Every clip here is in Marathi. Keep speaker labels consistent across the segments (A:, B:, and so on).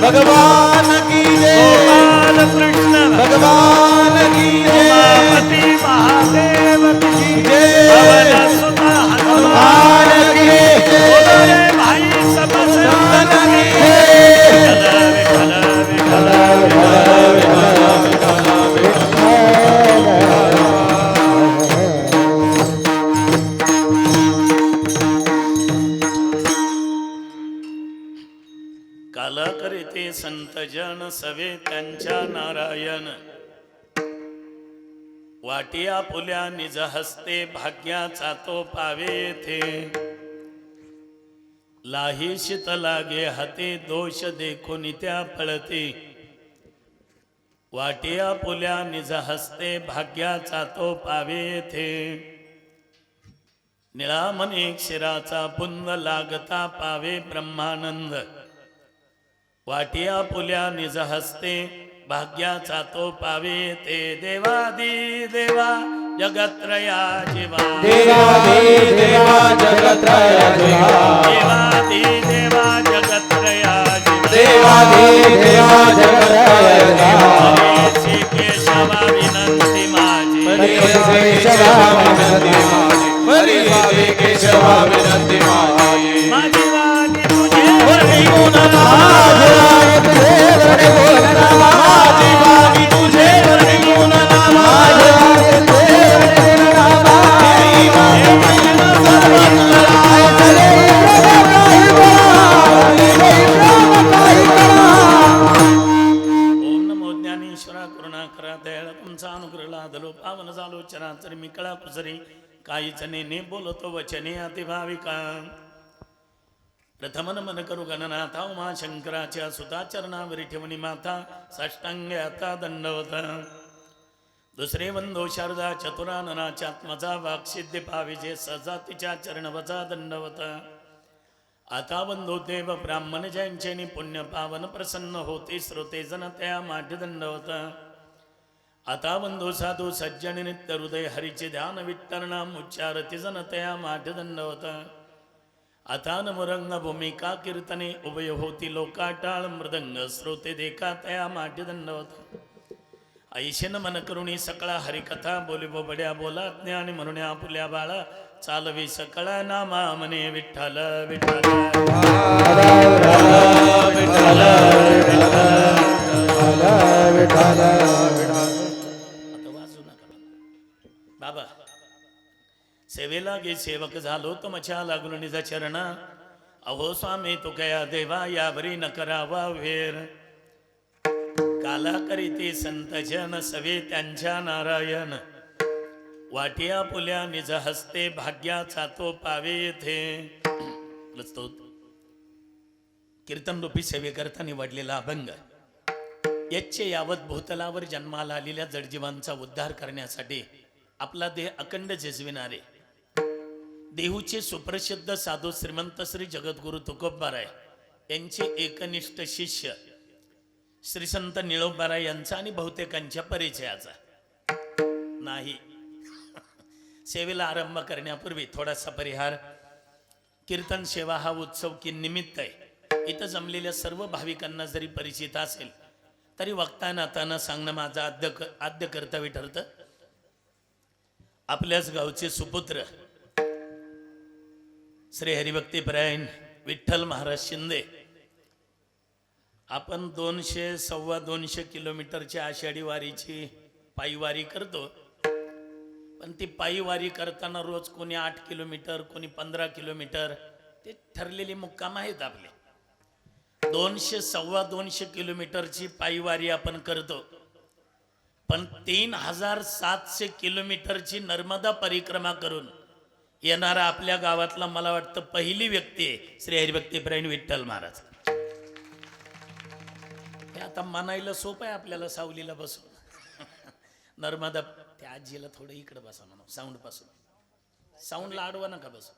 A: भगवान की जय, गोपाल कृष्ण भगवान की जय, उमापति महादेव की जय, पवन सुत हनुमान की जय, बोलो भाई सब संतन की काला करीते संत जन सवे त्यांच्या नारायण वाटिया पुल्या निज हस्ते भाग्याचा तो पावे थे लाही शीत लागे हाते दोष देखून त्या पळते वाटिया पुल्या निज हस्ते भाग्याचा तो पावे थे निळामणी क्षीराचा पुंद लागता पावे ब्रह्मानंद वाटिया पुल्या निज हस्ते भाग्याचा तो पावे ते देवादी देवा जगत्रया जीवा
B: देवादी देवा जगत्रया जीवा
A: देवादी देवा जगत्रया जीवा
B: देवादी देवा जगत्रया जीवा
A: श्री केशवा विनंती माझी
B: केशवा विनंती माझी हरी केशवा विनंती माझी
A: माझी वाणी तुझे
B: हरी गुण माझे तुझे गुण माझी वाणी तुझे हरी गुण माझे
A: अनुग्रह लादलो पावन झालो चराचर मी कळा कुसरी काहीच ने बोलतो वचने अति भाविका प्रथमन मन करू गणनाथा उमा शंकराच्या सुताचरणावरी ठेवणी माथा साष्टांगे आता दंडवत दुसरे वंदो शारदा चतुराननाच्या आत्मजा वाक्सिद्धी पाविजे सजातीच्या चरणवचा दंडवत आता वंदो देव ब्राह्मण जयांचे पुण्य पावन प्रसन्न होते श्रोते जन त्या माठ दंडवत आता वंदो साधू सज्जन नित्य हृदय हरीचे ध्यान विठ्ठलनाम उच्चारती जन त्या माठ दंडवत आता नमरंग भूमिका कीर्तने उभय होती लोकाटाळ मृदंग श्रोते देखा तया माठी दंडवत ऐशेन मन करुणी सकळा हरिकथा बोली बोबड्या बोला ज्ञानी म्हणून आपुल्या बाळा चालवी सकळा नामा मने विठ्ठल विठ्ठल बाबा सेवेला गे सेवक झालो तो मछा लागलो निज चरण अहो स्वामी तू कया देवा यावरी न करावा वेर काला करीते संत जन सवे त्यांच्या नारायण वाटिया पुल्या निज हस्ते भाग्याचा तो पावे थे कीर्तन रूपी सेवे करता निवडलेला अभंग याचे यावत भूतलावर जन्माला आलेल्या जडजीवांचा उद्धार करण्यासाठी आपला देह अखंड झिजविणारे देहूचे सुप्रसिद्ध साधू श्रीमंत श्री जगद्गुरु तुकोबाराय यांचे एकनिष्ठ शिष्य श्री संत निळोबाराय यांचा आणि बहुतेकांच्या परिचयाचा नाही सेवेला आरंभ करण्यापूर्वी थोडासा परिहार कीर्तन सेवा हा उत्सव की निमित्त आहे इथं जमलेल्या सर्व भाविकांना जरी परिचित असेल तरी वक्ताना ताना सांगणं माझं आद्य कर्तव्य ठरतं आपल्याच गावचे सुपुत्र श्री हरिभक्तीपरायण विठ्ठल महाराज शिंदे आपण 200-2.25 किलोमीटरच्या आषाढी वारीची पायीवारी करतो पण ती पायीवारी करताना रोज कोणी 8 किलोमीटर कोणी 15 किलोमीटर ते ठरलेले मुक्काम आहेत आपले 200-2.25 किलोमीटरची पायीवारी आपण करतो पण 3700 किलोमीटरची नर्मदा परिक्रमा करून येणारा आपल्या गावातला मला वाटतं पहिली व्यक्ती आहे श्री हरिभक्तीपरायण विठ्ठल महाराज. हे आता म्हणायला सोपं आहे आपल्याला सावलीला बसून. नर्मदा त्या आजीला थोडं इकडे बसा म्हणून साऊंड पासून, साऊंडला आडवा नका बसू.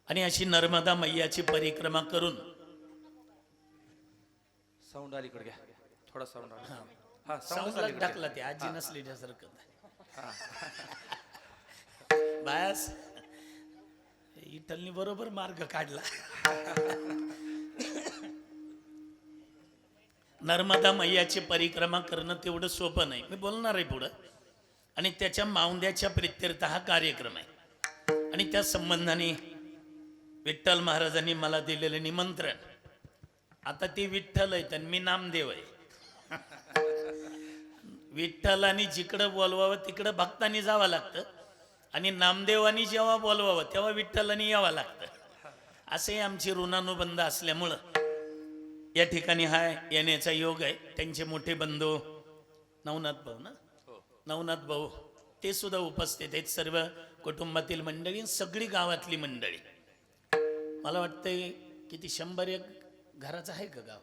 A: आणि अशी नर्मदा मैयाची परिक्रमा करून
B: साऊंड अलीकडे घ्या, थोडा साऊंड हा
A: साऊंडला टाकला ते आजी नसली सारखं. बास इटलनी बरोबर मार्ग काढला. नर्मदा मैयाची परिक्रमा करणं तेवढं सोपं नाही, मी बोलणार आहे पुढं. आणि त्याच्या माऊंद्याच्या प्रित्यर्थ हा कार्यक्रम आहे. आणि त्या संबंधाने विठ्ठल महाराजांनी मला दिलेलं निमंत्रण. आता ते विठ्ठल आहेत आणि मी नामदेव आहे. विठ्ठलानी जिकडं बोलवावं तिकडं भक्तांनी जावं लागतं, आणि नामदेवानी जेव्हा बोलवावं तेव्हा विठ्ठलानी यावं लागतं. असे आमची ऋणानुबंध असल्यामुळं या ठिकाणी हा येण्याचा योग आहे. त्यांचे मोठे बंधू नवनाथ भाऊ ना, नवनाथ भाऊ ते सुद्धा उपस्थित आहेत. सर्व कुटुंबातील मंडळी, सगळी गावातली मंडळी. मला वाटतंय किती 100 घराचं आहे का गाव?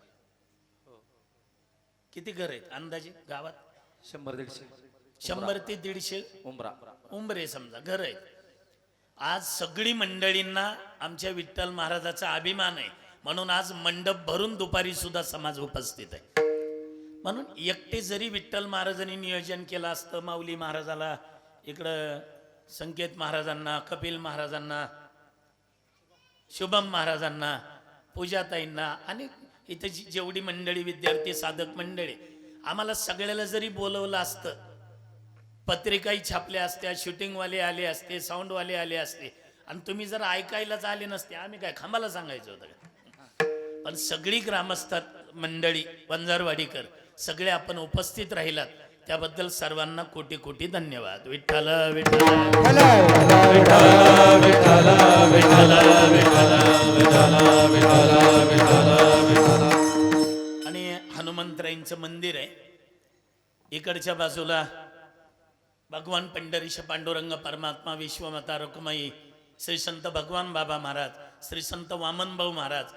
A: किती घर आहेत अंदाजे गावात? 100 ते 150 उंबरे समजा घर आहेत. आज सगळी मंडळींना आमच्या विठ्ठल महाराजाचा अभिमान आहे, म्हणून आज मंडप भरून दुपारी सुद्धा समाज उपस्थित आहे. म्हणून एकटे जरी विठ्ठल महाराजांनी नियोजन केलं असतं, माऊली महाराजाला इकडं, संकेत महाराजांना, कपिल महाराजांना, शुभम महाराजांना, पूजाताईंना आणि इथं जेवढी मंडळी, विद्यार्थी, साधक मंडळी, आम्हाला सगळ्याला जरी बोलवलं असतं, पत्रिकाही छापल्या असत्या, शूटिंगवाले आले असते, साऊंडवाले आले असते, आणि तुम्ही जर ऐकायलाच आले नसते, आम्ही काय खांबाला सांगायचं होतं का? पण सगळी ग्रामस्थात मंडळी, वंजारवाडीकर सगळे आपण उपस्थित राहिलात, त्याबद्दल सर्वांना कोटी कोटी धन्यवाद. विठ्ठल विठ्ठल आणि हनुमंतरायांचं मंदिर आहे. इकडच्या बाजूला भगवान पंढरीश पांडुरंग परमात्मा विश्वमाता रुक्माई, श्री संत भगवान बाबा महाराज, श्री संत वामनभाऊ महाराज,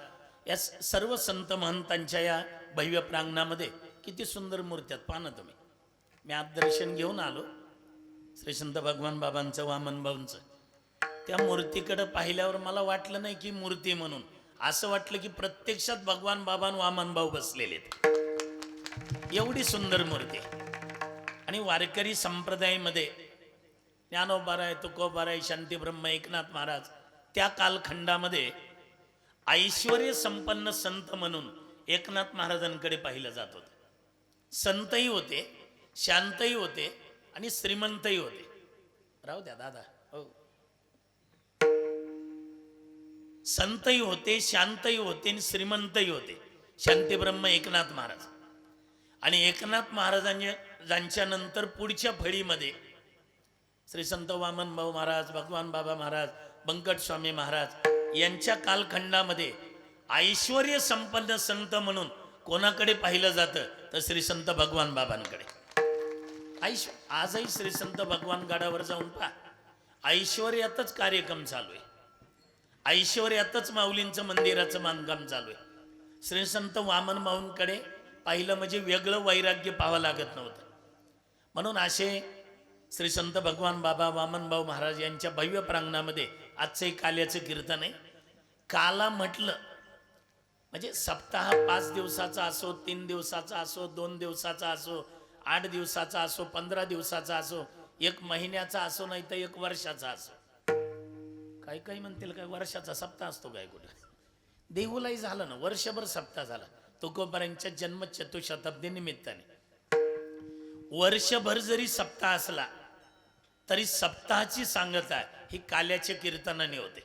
A: या सर्व संत महंतांच्या या भव्य प्रांगणामध्ये किती सुंदर मूर्त्यात पाहणं. तुम्ही, मी आज दर्शन घेऊन आलो श्री संत भगवान बाबांचं, वामनभाऊंचं. त्या मूर्तीकडे पाहिल्यावर मला वाटलं नाही की मूर्ती म्हणून, असं वाटलं की प्रत्यक्षात भगवान बाबा वामनभाऊ बसलेले आहेत. एवढी सुंदर मूर्ती. आणि वारकरी संप्रदायामध्ये ज्ञानोबाराय, तुकोबाराय, शांतीब्रह्म, एकनाथ महाराज त्या कालखंडामध्ये ऐश्वर्य संपन्न संत म्हणून एकनाथ महाराजांकडे पाहिलं जात होतं. संतही होते, शांतही होते आणि श्रीमंतही होते. राहू द्या दादा, हो, संतही होते, शांतही होते आणि श्रीमंतही होते. शांतीब्रह्म एकनाथ महाराज. आणि एकनाथ महाराजांच्या नंतर पुढच्या फळीमध्ये श्री संत वामनभाऊ महाराज, भगवान बाबा महाराज, बंकट स्वामी महाराज यांच्या कालखंडामध्ये ऐश्वर्य संपन्न संत म्हणून कोणाकडे पाहिलं जातं तर श्री संत भगवान बाबांकडे. आजही श्री संत भगवान गडावर जाऊन पहा, ऐश्वर्यातच कार्यक्रम चालू आहे, ऐश्वर्यातच माऊलींचं मंदिराचं बांधकाम चालू आहे. श्री संत वामनभाऊंकडे पाहिलं म्हणजे वेगळं वैराग्य पाहावं लागत नव्हतं. म्हणून असे श्री संत भगवान बाबा वामनभाऊ महाराज यांच्या भव्य प्रांगणामध्ये आजचं काल्याचं कीर्तन आहे. काला म्हटलं म्हणजे सप्ताह 5 दिवसाचा असो, 3 दिवसाचा असो, 2 दिवसाचा असो, 8 दिवसाचा असो, 15 दिवसाचा असो, 1 महिन्याचा असो, नाही तर 1 वर्षाचा असो. काही काही म्हणतील काय वर्षाचा सप्ताह असतो काय कुठं? देऊलाही झालं ना, वर्षभर सप्ताह झाला. तुकोबारांच्या जन्म चतुशताब्दी निमित्ताने वर्षभर जरी सप्ताह असला तरी सप्ताहाची सांगता ही काल्याच्या कीर्तनाने होते.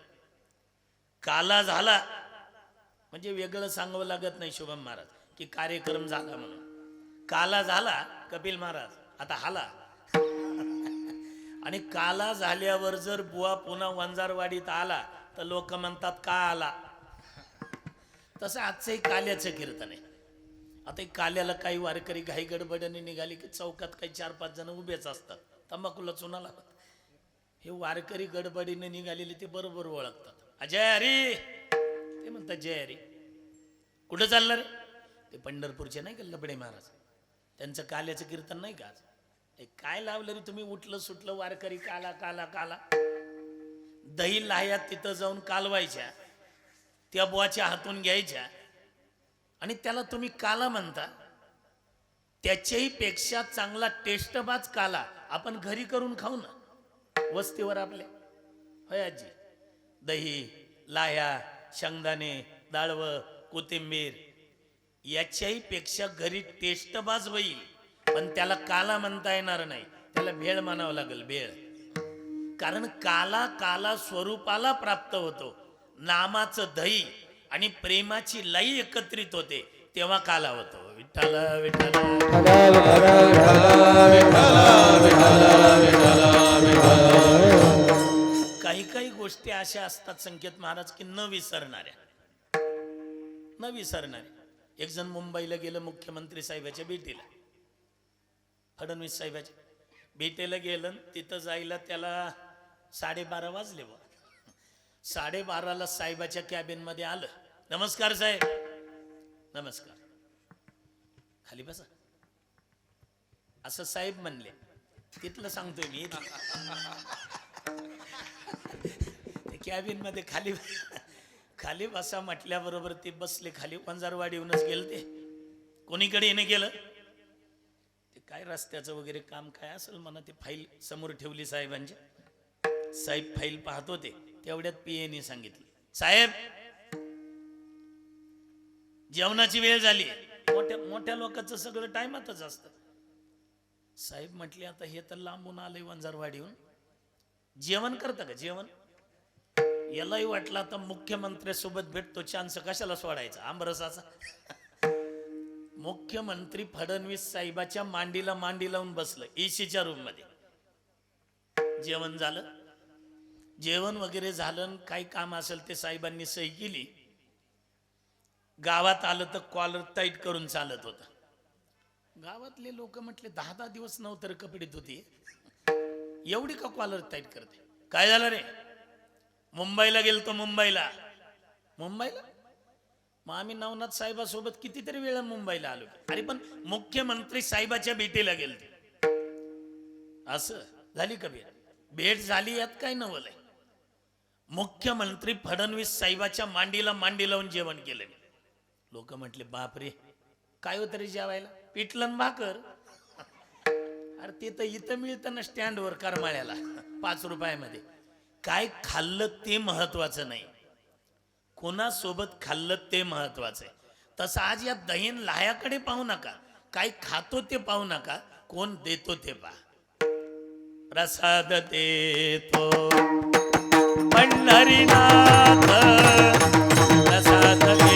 A: काला झाला म्हणजे वेगळं सांगावं लागत नाही शुभम महाराज की कार्यक्रम झाला म्हणून. काला झाला कपिल महाराज आता हाला. आणि काला झाल्यावर जर बुवा पुन्हा वंजारवाडीत आला तर लोक म्हणतात का आला. तसं आजचंही काल्याचं कीर्तन आहे. आता एक काल्याला काही वारकरी घाई गडबडीने निघाली की चौकात काही 4-5 जण उभेच असतात, तंबाखूला चुना लावत. हे वारकरी गडबडीने निघालेले ते बरोबर ओळखतात. अजय हरी, ते म्हणतात जय हरी. कुठं चाललं रे? ते पंढरपूरचे नाही का लबडे महाराज, त्यांचं काल्याचं कीर्तन नाही का आज? ते काय लावलं रे तुम्ही? उठलं सुटलं वारकरी काला काला काला. दही लाह्या तिथं जाऊन कालवायच्या, त्या बुवाच्या हातून घ्यायच्या आणि त्याला तुम्ही काला म्हणता. त्याच्याही पेक्षा चांगला टेस्टबाज काला आपण घरी करून खाऊ ना वस्तीवर आपल्या. होय आजी, दही लाह्या शेंगदाणे डाळवं कोथिंबीर याच्याही पेक्षा घरी टेस्टबाज होईल, पण त्याला काला म्हणता येणार नाही, त्याला भेळ म्हणावं लागेल, भेळ. कारण काला काला स्वरूपाला प्राप्त होतो. नामाचं दही आणि प्रेमाची लाई एकत्रित होते तेव्हा काला होतो. विठ्ठल विठ्ठल काही काही गोष्टी अशा असतात संकेत महाराज की न विसरणाऱ्या. एक जण मुंबईला गेलं मुख्यमंत्री साहेबाच्या भेटीला, फडणवीस साहेबाच्या भेटीला गेलं. तिथं जायला त्याला 12:30 वाजले. 12:30ला साहेबाच्या कॅबिन मध्ये आलं. नमस्कार साहेब. नमस्कार. खाली बसा असं साहेब म्हणले. तिथलं सांगतोय मी. ते कॅबिन मध्ये खाली बसा म्हटल्याबरोबर ते बसले खाली. वंजारवाडीहूनच गेलं ते. कोणीकडे येणे गेलं ते काय रस्त्याचं वगैरे काम काय असेल म्हणा. ते फाईल समोर ठेवली साहेबांच्या. साहेब फाईल पाहत होते तेवढ्यात पीएने सांगितलं, साहेब जेवणाची वेळ झाली. मोठ्या लोकांचं सगळं टाइमातच असतं. साहेब म्हटले आता हे तर लांबून आलंय वंजारवाडीहून, जेवण करता का जेवण? यालाही वाटलं आता मुख्यमंत्र्यासोबत भेटतो, चान्स कशाला सोडायचा आंबरसाचा. मुख्यमंत्री फडणवीस साहेबाच्या मांडीला मांडी लावून बसलं एसीच्या रूम मध्ये. जेवण झालं, जेवण वगैरे झालं. काही काम असेल ते साहेबांनी सही केली. गावात आलं तर कॉलर टाईट करून चालत होता. गावातले लोक म्हटले 10-10 दिवस नव्हतं कपडे होती, एवढी का कॉलर टाईट करते? काय झालं रे? मुंबईला गेलतो. मुंबईला मग आम्ही नवनाथ साहेबासोबत कितीतरी वेळा मुंबईला आलो. अरे पण मुख्यमंत्री साहेबाच्या भेटीला गेलते. असं झाली का भेट झाली? यात काय नवलंय? मुख्यमंत्री फडणवीस साहेबाच्या मांडीला मांडी लावून जेवण केलं. लोक म्हटले बापरे काय होतं रे जेवायला? पिठलं भाकर. अरे ते तर इथं मिळतं ना स्टँडवर करमाळ्याला 5 रुपयामध्ये. काय खाल्लं ते महत्वाचं नाही, कोणासोबत खाल्लं ते महत्वाचं आहे. तसं आज या दहीन लाह्याकडे पाहू नका, काय खातो ते पाहू नका, कोण देतो ते पहा. प्रसाद देतो पंढरीनाथ, प्रसाद देतो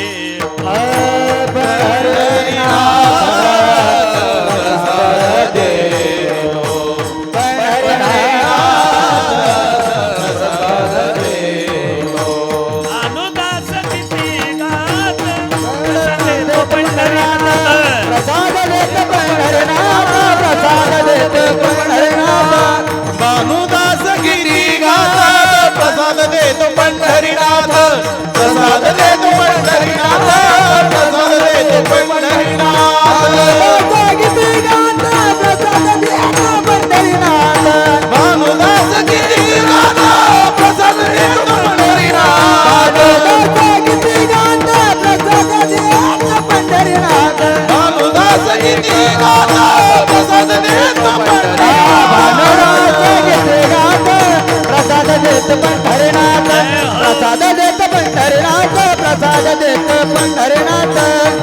C: भानुदास गिरी गाता, प्रसाद देतो पंढरीनाथ, प्रसाद देतो पंढरीनाथ, प्रसाद देतो पंढरीनाथ. भानुदास गिरी गाता, प्रसाद देतो पंढरीनाथ, भानुदास गिरी गाता, प्रसाद देतो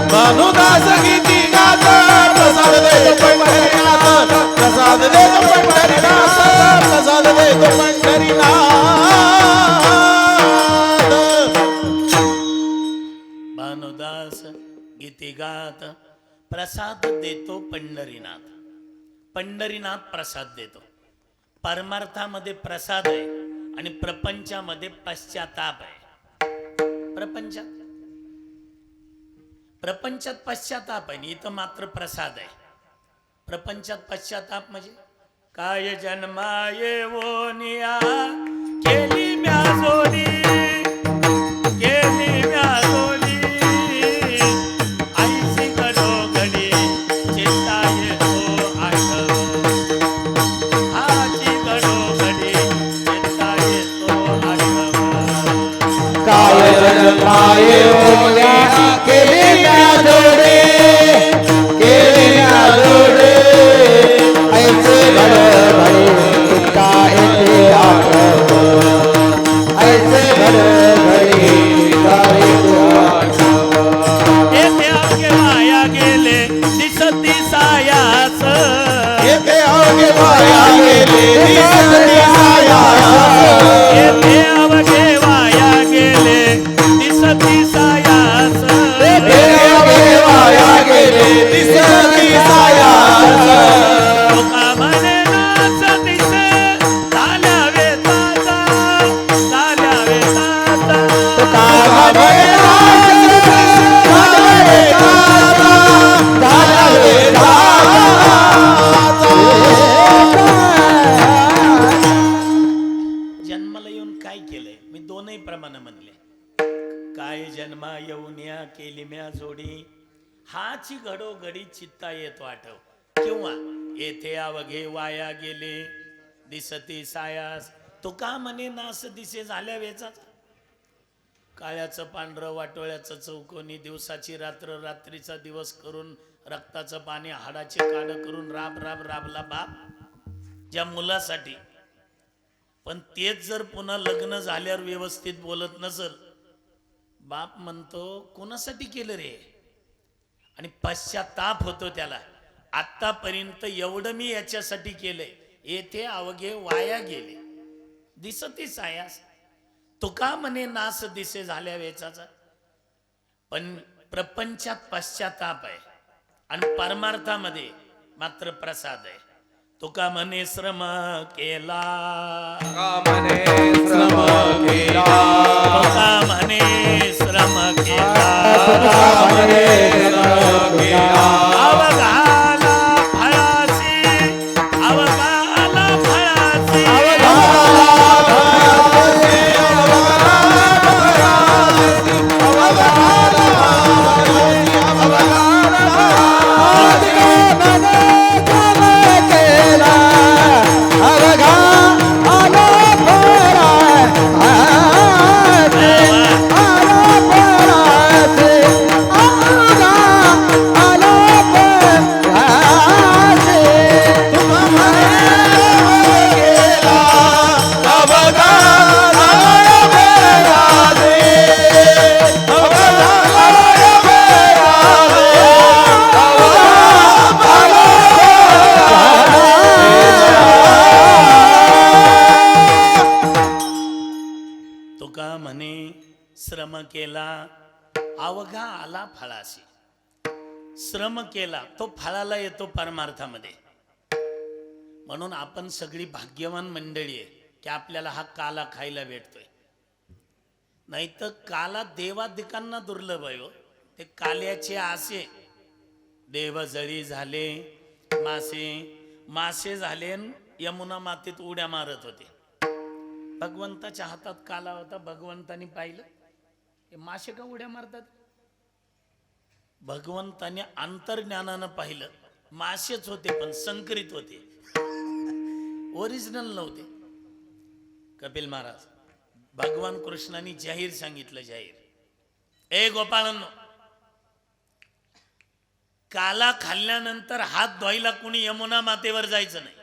C: भानुदास गीती गात, प्रसाद देतो पंढरीनाथ, प्रसाद देतो पंढरीनाथ, प्रसाद देतो पंढरीनाथ.
A: भानुदास गीती गात प्रसाद देतो पंढरीनाथ. पंढरीनाथ प्रसाद देतो. परमार्थामध्ये प्रसाद आहे आणि प्रपंचामध्ये पश्चाताप आहे. प्रपंचात पश्चाताप आहे, इथं मात्र प्रसाद आहे. प्रपंचात पश्चाताप म्हणजे काय जन्माये वोनिया केली म्या जोडी, केली म्या जोडी, आईची घडोघडी चिंता येतो आठव, आजी घडोघडी चिंता येतो आठव.
C: काय जन्माये होण्या केली म्या जोडे, केली म्या जोडे, ऐसे घडघडी चिंता येते आठव, ऐसे घडघडी चिंता येते आठव.
A: येथे अवघे वाया गेले दिसती सायास,
C: येथे अवघे वाया गेले दिसती सायास,
A: येथे अवघे वाया गेले दिसती सायास,
C: येथे अवघे वाया गेले दिसती सायास.
A: तुका म्हणे नाच दिसे झाल्या वेताचा, झाल्या वेताचा.
C: तुका म्हणे नाच झाला वेताचा, झाला वेताचा.
A: जन्माला येऊन काय केलंय मी दोनही प्रमाणे म्हणले. काय जन्मा येऊन या केली म्या जोडी, हाची घडोघडी चित्ता येतो आठव, किंवा येथे अवघे वाया गेले दिसती सायास. तुका म्हणे नास दिसे झाल्या वेचाचा. काळ्याचं पांढरं वाटोळ्याचं चौकोनी, दिवसाची रात्र रात्रीचा दिवस करून, रक्ताचं पाणी हाडाचे काढ करून राब राब राबला बाप ज्या मुलासाठी. पण तेच जर पुन्हा लग्न झाल्यावर व्यवस्थित बोलत नसल, बाप म्हणतो कोणासाठी केलं रे, आणि पश्चाताप होतो त्याला. आतापर्यंत एवढं मी याच्यासाठी केलंय, येथे अवघे वाया गेले दिसती सायास. तुका म्हणे नास दिसे झाल्या वेचाचा. पण प्रपंचात पश्चाताप आहे आणि परमार्थामध्ये मात्र प्रसाद आहे. तुका म्हणे श्रम केला,
B: कामने श्रम केला,
A: तुका म्हणे श्रम केला,
C: म्हणे श्रम केला.
A: अवघाला फळासी, अवघाला फळासी, तुका म्हणे श्रम केला अवघा आला फळाशी. श्रम केला तो फळाला येतो परमार्थामध्ये. म्हणून आपण सगळी भाग्यवान मंडळी आहे की आपल्याला हा काला खायला भेटतोय. नाही तर काला देवादिकांना दुर्लभ आहे हो. ते काल्याचे आसे देव जळी झाले, मासे झाले, यमुना मातीत उड्या मारत होते. भगवंताच्या हातात काला होता. भगवंतानी पाहिलं हे मासे का उड्या मारतात. भगवंताने अंतर्ज्ञानानं पाहिलं मासेच होते पण संकरित होते, ओरिजिनल नव्हते. कपिल महाराज भगवान कृष्णाने जाहीर सांगितलं, जाहीर, ए गोपाळांनो, काला खाल्ल्यानंतर हात धुवायला कुणी यमुना मातेवर जायचं नाही.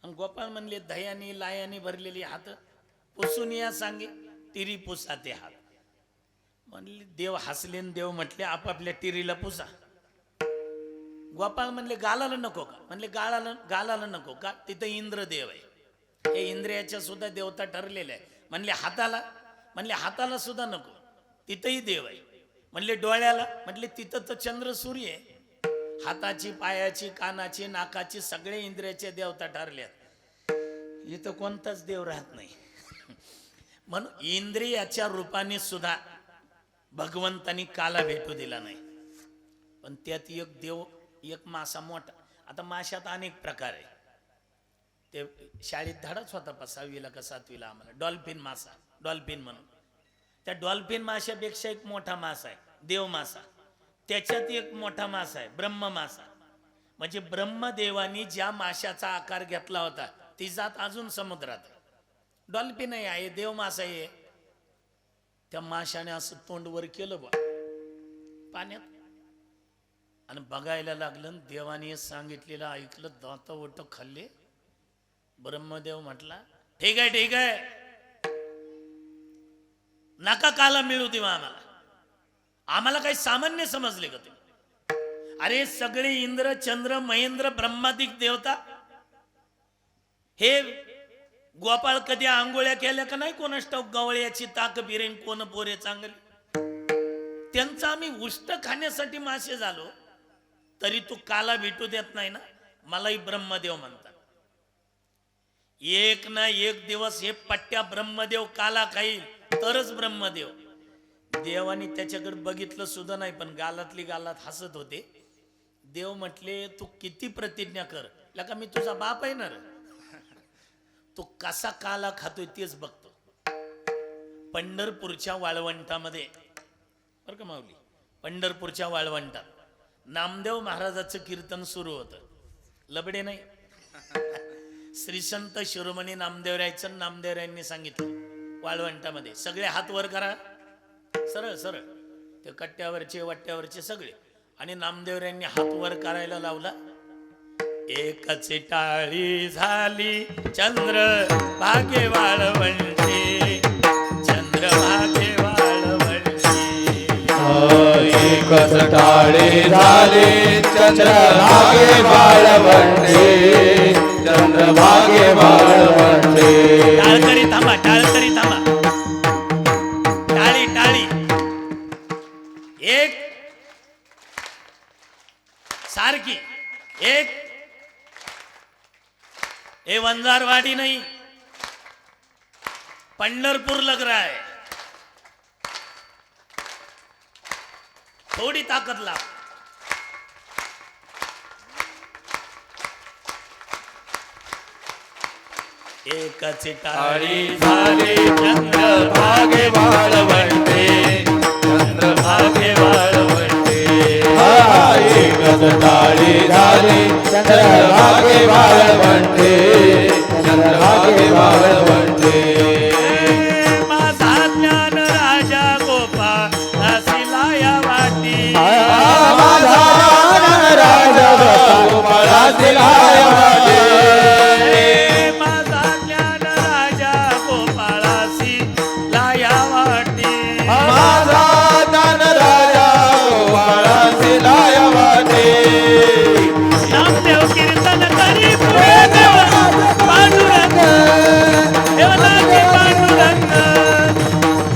A: आणि गोपाळ म्हणले दह्यानी लायानी भरलेली हात पुसून या सांगे, तिरी पुसा ते हात. म्हणले देव हसले, देव म्हटले आपापल्या तिरीला पुसा. गोपाळ म्हणले गालाला नको का. म्हणले गालाला नको का, तिथं इंद्रदेव आहे, हे इंद्रियाच्या सुद्धा देवता ठरलेल्या आहे. म्हणले हाताला, म्हणले हाताला सुद्धा नको, तिथंही देव आहे. म्हणले डोळ्याला, म्हटले तिथं तर चंद्र सूर्य आहे. हाताची, पायाची, कानाची, नाकाची सगळे इंद्रियाचे देवता ठरल्यात, इथं कोणताच देव राहत नाही. म्हणून इंद्रियाच्या रूपाने सुद्धा भगवंतानी काला भेटू दिला नाही. पण त्यात एक देव एक मासा मोठा. आता माशात अनेक प्रकार आहे. ते शाळेत धाडच होता 6वीला का 7वीला आम्हाला, डॉल्फिन मासा, डॉल्फिन म्हणून. त्या डॉल्फिन माशापेक्षा एक मोठा मासा आहे देव मासा. त्याच्यात एक मोठा मासा आहे ब्रह्म मासा. म्हणजे ब्रह्मदेवानी ज्या माशाचा आकार घेतला होता ती जात अजून समुद्रात. डॉल्फिन आहे, देव मासा आहे. त्या माशाने असं तोंड वर केलं बा पाण्यात आणि बघायला लागलं. देवाने सांगितलेलं ऐकलं, दात ओट खाल्ले. ब्रह्मदेव म्हटला ठीक आहे ठीक आहे, नका काला मिळू देवा आम्हाला. आम्हाला काही सामान्य समजले का तुम्ही? अरे सगळे इंद्र चंद्र महेंद्र ब्रह्मादिक देवता हे गोपाळ कधी आंघोळ्या केल्या का नाही कोणास ठाऊक? गवळ्याची ताक बिरेन कोण पोरे चांगली. त्यांचा आम्ही उष्ट खाण्यासाठी मासे झालो तरी तू काला भेटू देत नाही ना. मलाही ब्रह्मदेव म्हणतात. एक ना एक दिवस हे पट्ट्या ब्रह्मदेव काला खाईल तरच ब्रह्मदेव. देवाने त्याच्याकडे बघितलं सुद्धा नाही पण गालातली गालात हसत होते. देव म्हटले तू किती प्रतिज्ञा कर, लका मी तुझा बाप आहे ना रे. तू कसा काला खातोय तेच बघतो. पंढरपूरच्या वाळवंटामध्ये बरं का माऊली, पंढरपूरच्या वाळवंटात नामदेव महाराजाचं कीर्तन सुरू होतं. लबडे नाही, श्री संत शिरोमणी नामदेवरायचं. नामदेवरायांनी सांगितलं वाळवंटामध्ये सगळे हात वर करा, सरळ सरळ, ते कट्ट्यावरचे वाट्यावरचे सगळे. आणि नामदेवरायांनी हात वर करायला लावला. एकच टाळी झाली चंद्र भागे वाळवंटी, चंद्र भागे वाळवंटी.
C: एकच टाळे झाले चंद्रभागे वाळवंटे, चंद्रभागे वाळवंटे.
A: टाळकरी थांबा, टाळकरी थांबा, टाळी टाळी. एक सारखी एक. ये वंजारवाडी नहीं, पंढरपूर लग रहा है. थोड़ी ताकत ला. एकच टाळी झाली चंद्रभागे वाळवंटे, चंद्रभागे वाळवंटे.
C: एकच टाळे झाले चंद्रभागे वाळवंटे, चंद्रभागे वाळवंटे.
A: माझा ज्ञान राजा गोपाळ असिलाया वाटी,
C: माझा राजा गोपाळ असिलाया वाटी.
A: माझा ज्ञान राजा गोपाळ असिलाया वाटी.
C: माझा ज्ञान राजा गोपाळ असिलाया वाटी.
A: नामदेव कीर्तन करी पुढे देवनाथ पांडुरंग, देवनाथ पांडुरंग.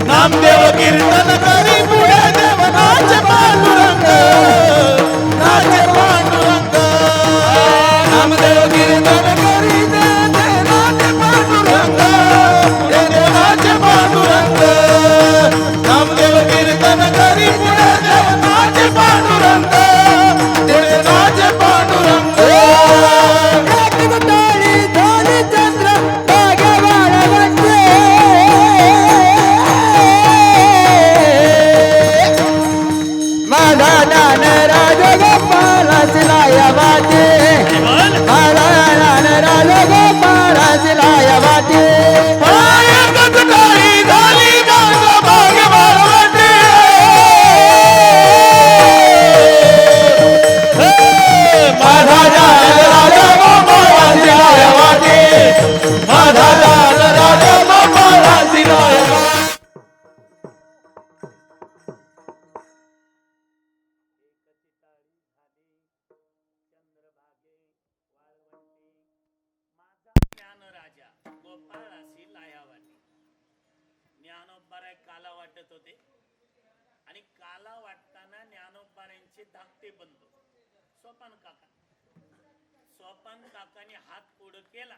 C: नामदेव कीर्तन करी पुढे देवनाथ पांडुरंग, नाच पांडुरंग. नामदेव कीर्तन करी देवनाथ पांडुरंग, देवनाथ पांडुरंग. नामदेव कीर्तन करी पुढे देवनाथ पांडुरंग, देवनाथ पांडुरंग. चंद्र भागे वाळवंटे, माझा ज्ञान राजा गोपाळ असिलाया वाटी.
A: बोल.
C: माझा ज्ञान राजा गोपाळ असिलाया वाटी. एकच टाळी झाली चंद्रभागे वाळवंटे. माझा ज्ञान राजा गोपाळ असिलाया वाटी, माझा ज्ञान राजा गोपाळ असिलाया वाटी.
A: ज्ञान राजा गोपाळ असिलाया वाटी. ज्ञानोबाराय काला वाटत होते आणि काला वाटताना ज्ञानोबारायांचे धाकटे बंधू सोपान काका, सोपान काकाने हात पुढं केला.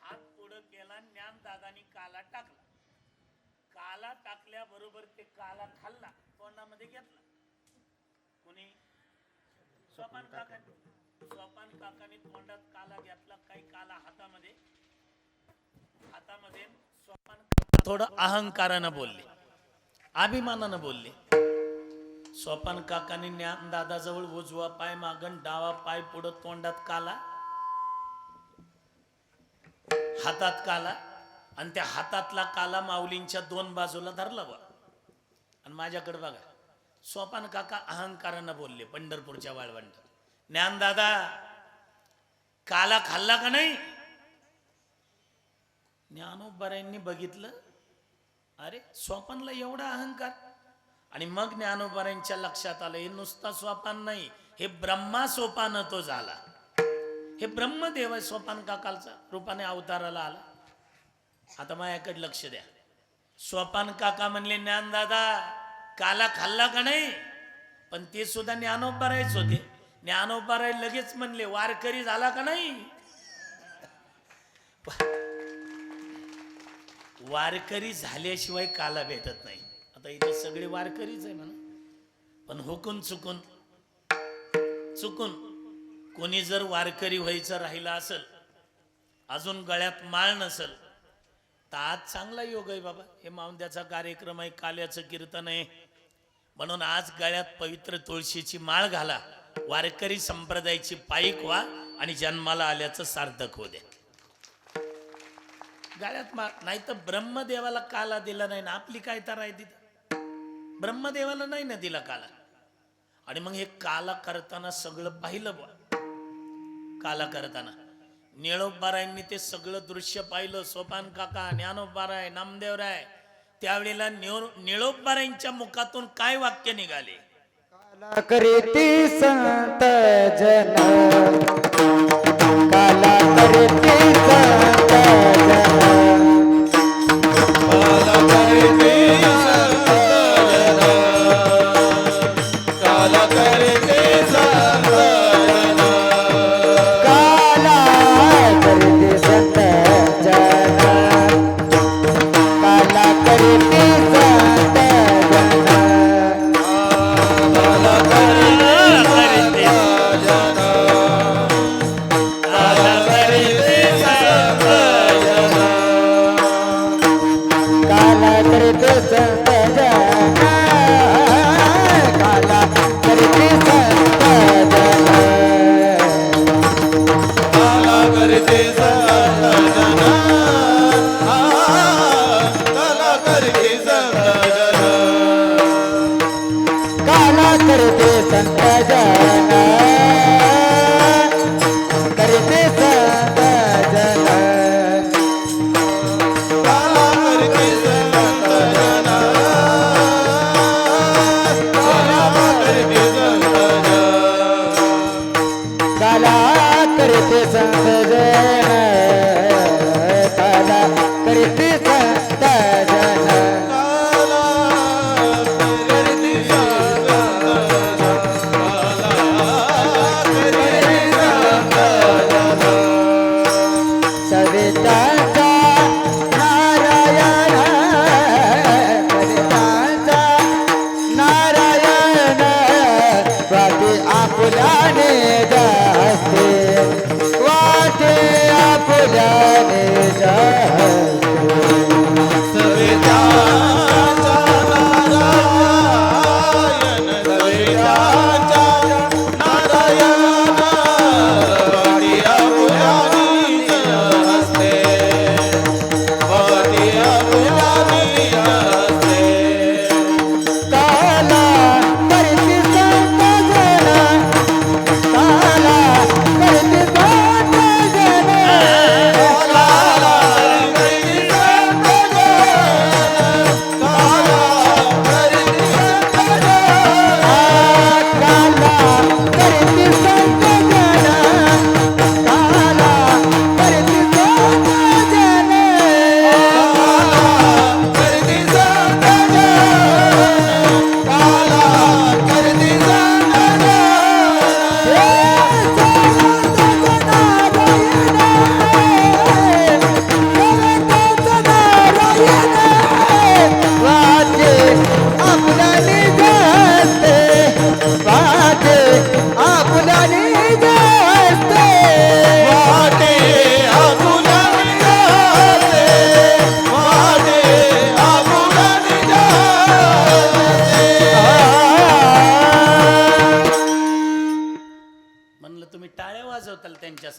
A: हात पुढं केला, ज्ञान दादानी काला टाकला. काला टाकल्याबरोबर ते काला खाल्ला, तोंडामध्ये घेतला. कोणी सोपान काकाने तोंडात काला घेतला, काही काला हातामध्ये सोपान काका थोडं अहंकारानं बोलले, अभिमानानं बोलले. सोपान काकाने ज्ञान दादाजवळ उजवा पाय मागण डावा पाय पुढं, तोंडात काला, हातात काला, आणि त्या हातातला काला माऊलींच्या दोन बाजूला धरला बा. आणि माझ्याकडे बघा, सोपान काका अहंकारानं बोलले पंढरपूरच्या वाळवंटात, ज्ञान दादा काला खाल्ला का नाही? ज्ञानोबारायांनी बघितलं, अरे सोपानला एवढा अहंकार. आणि मग ज्ञानोबारायांच्या लक्षात आलं, हे नुसता सोपान नाही, हे ब्रह्मा सोपान तो झाला. हे ब्रह्मदेव आहे सोपान काकालचा रूपाने अवताराला आला. आता माझ्याकडे लक्ष द्या. सोपान काका म्हणले, ज्ञान दादा काला खाल्ला का नाही? पण ते सुद्धा ज्ञानोबारायच होते. ज्ञानोबाराय लगेच म्हणले, वारकरी झाला का नाही? वारकरी झाल्याशिवाय काला भेटत नाही. आता इथे सगळे वारकरीच आहे म्हणा, पण हुकून चुकून कोणी जर वारकरी व्हायचं राहिलं असेल, अजून गळ्यात माळ नसेल, तर आज चांगला योग आहे बाबा. हे माऊंद्याचा कार्यक्रम आहे, काल्याचं कीर्तन आहे, म्हणून आज गळ्यात पवित्र तुळशीची माळ घाला, वारकरी संप्रदायाची पायीक व्हा आणि जन्माला आल्याचं सार्थक होऊ द्या. गळ्यात माळ नाही तर ब्रह्मदेवाला काला दिला नाही ना, आपली काय तर आहे तिथं. ब्रह्मदेवाला नाही ना दिला काला. आणि मग हे काला करताना सगळं पाहिलं बा. काला करताना निळोबारायांनी ते सगळं दृश्य पाहिलं. सोपान काका, ज्ञानोबाराय, नामदेवराय, त्यावेळेला निळोबारायांच्या मुखातून काय वाक्य निघाले?
C: काला करीती संत जन, काला करीती संत जन, काला करीती संत जन, काला करीती संत जन, काला करीती संत जन, काला करीती संत जन, काला करीती काला करीती संत जन, काला करीती संत जन, काला करीती संत जन, काला करीती संत जन, काला करीती संत जन, काला करते संत जन, करते संत जन, काला करते संत जन, काला करते संत जन, काला करते संत जन, काला करते संत जन, सविताचा नारायण, सविताचा नारायण, वाटे आपुलाने जास्ते, वाटे आपुलाने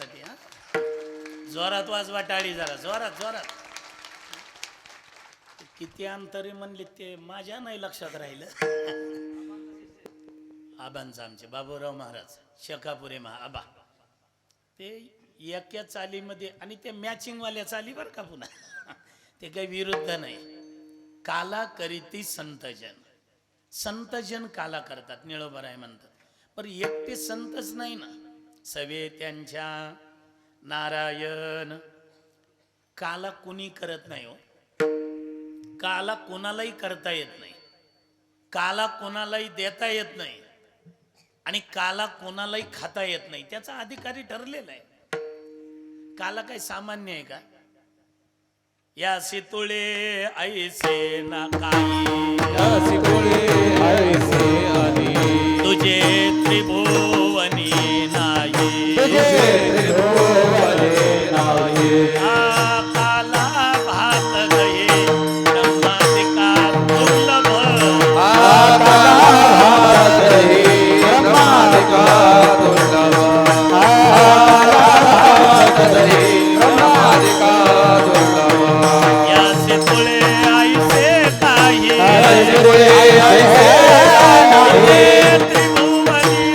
A: त्याच्यासाठी हा जोरात वाजवा टाळी जरा जोरात जोरात. किती अंतरे म्हणले ते माझ्या नाही लक्षात राहिलं. आबांचं आमचे बाबूराव महाराज शेकापुरे आबा ते एका चालीमध्ये आणि ते मॅचिंगवाल्या चाली बरं का पुन्हा ते काही विरुद्ध नाही. काला करीती संतजन, संतजन काला करतात निळोबराय म्हणतात. पण एकटे संतच नाही ना, सवे त्यांच्या नारायण. काला कुणी करत नाही हो, काला कोणालाही करता येत नाही, काला कोणालाही देता येत नाही आणि काला कोणालाही खाता येत नाही. त्याचा अधिकारी ठरलेला आहे. काला काही सामान्य आहे का? या तुळे ऐसे ना काही, तुझे त्रिभुवनी नाही, काला भात गये ब्रह्माधिकार दुर्लभ, याचे तुळे ऐसे काही, त्रिभुवनी नाही,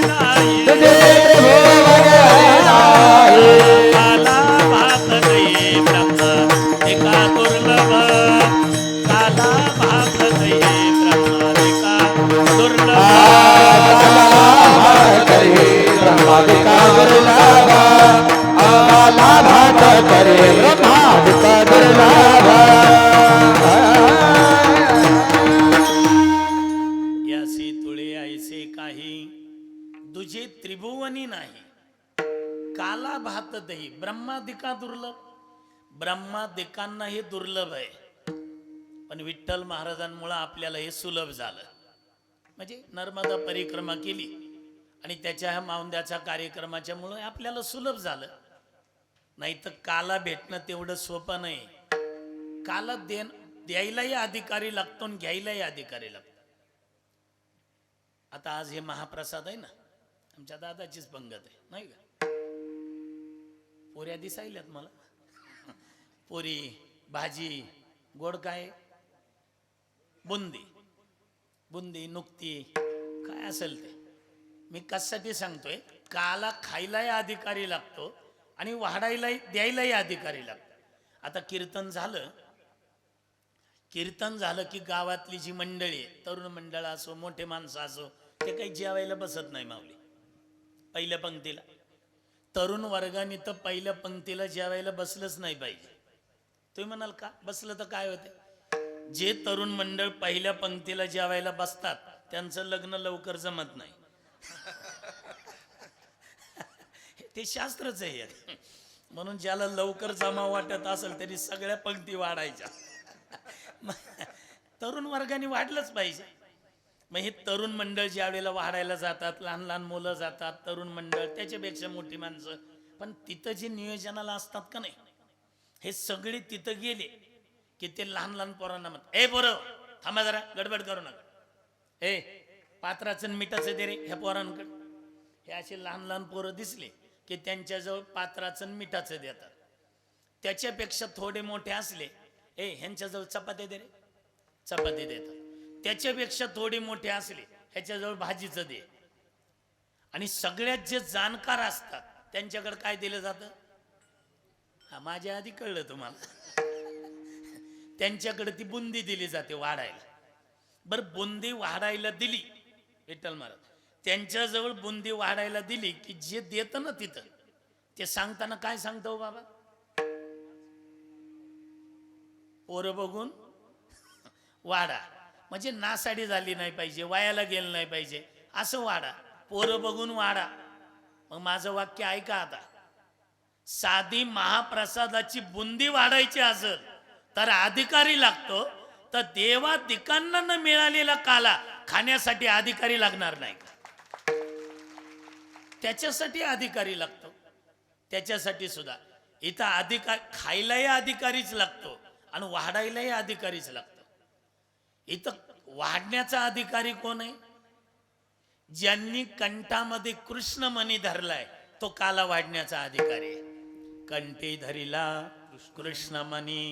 A: काला भात गये ब्रह्माधिकार दुर्लभ, काला भात गये ब्रह्माधिकार दुर्लभ. यासी तुळे ऐसे काही, तुझे त्रिभुवनी नाही, काला भात दही ब्रह्मादिका दुर्लभ. ब्रह्मादिकांना हे दुर्लभ आहे, पण विठ्ठल महाराजांमुळे आपल्याला हे सुलभ झालं. म्हणजे नर्मदा परिक्रमा केली आणि त्याच्या ह्या माऊंद्याच्या कार्यक्रमाच्या मुळे आपल्याला सुलभ झालं. नाही तर काला भेटणं तेवढं सोपं नाही. काला द्यायलाही अधिकारी लागतो आणि घ्यायलाही अधिकारी लागतो. आता आज हे महाप्रसाद आहे ना, आमच्या दादाचीच पंगत आहे नाही का? पोऱ्या दिसायल्यात मला, पोरी भाजी गोड काय, बुंदी बुंदी नुकती काय असेल ते. मी कशासाठी सांगतोय, काला खायलाही अधिकारी लागतो आणि वाढायलाही द्यायलाही अधिकारी लागतो. आता कीर्तन झालं की गावातली जी मंडळी आहे, तरुण मंडळ असो मोठे माणसं असो, ते काही जेवायला बसत नाही माऊली पहिल्या पंक्तीला. तरुण वर्गाने तर पहिल्या पंक्तीला जेवायला बसलंच नाही पाहिजे. तुम्ही म्हणाल का बसलं तर काय होते? जे तरुण मंडळ पहिल्या पंक्तीला जेवायला बसतात त्यांचं लग्न लवकर जमत नाही. ते शास्त्रच आहे. म्हणून ज्याला लवकर जमा वाटत असेल तरी सगळ्या पंक्ती वाढायच्या. तरुण वर्गाने वाढलंच पाहिजे. मग हे तरुण मंडळ ज्या वेळेला वाढायला जातात, लहान लहान मुलं जातात, तरुण मंडळ त्याच्यापेक्षा मोठी माणसं, पण तिथं जे नियोजनाला असतात का नाही, हे सगळे तिथं गेले की ते लहान लहान पोरांना म्हणतात, ए पोरं थांबा जरा, गडबड करू नका, ए पात्राचं मिठाचं दे रे ह्या पोरांकडे. हे असे लहान लहान पोरं दिसले की त्यांच्याजवळ पात्राचं मिठाचं देतात. त्याच्यापेक्षा थोडे मोठे असले, ए ह्यांच्याजवळ चपाती दे रे, चपाती देतात. त्याच्यापेक्षा थोडे मोठे असले ह्याच्याजवळ भाजीचं दे. आणि सगळ्यात जे जाणकार असतात त्यांच्याकडे काय दिलं जातं? हा माझ्या आधी कळलं तुम्हाला. त्यांच्याकडे ती बुंदी दिली जाते वाढायला. बर बुंदी वाढायला दिली विठ्ठल महाराज, त्यांच्याजवळ बुंदी वाढायला दिली की जे देतं ना तिथं, ते सांगताना काय सांगतो बाबा? पोरं बघून वाढा. म्हणजे नासाडी झाली नाही पाहिजे, वायाला गेलं नाही पाहिजे असं वाढा. पोरं बघून वाढा. मग माझं वाक्य ऐका आता. साधी महाप्रसादाची बुंदी वाढायची असेल तर अधिकारी लागतो, तर देवादिकांना न मिळालेला काला खाण्यासाठी अधिकारी लागणार नाही का? त्याच्यासाठी अधिकारी लागतो. त्याच्यासाठी सुद्धा इथं अधिकारी खायलाही अधिकारीच लागतो आणि वाढायलाही अधिकारीच लागतो. इथं वाढण्याचा अधिकारी कोण आहे? ज्यांनी कंठामध्ये कृष्ण मणी धरलाय तो काला वाढण्याचा अधिकारी आहे. कंठी धरिला कृष्णमणी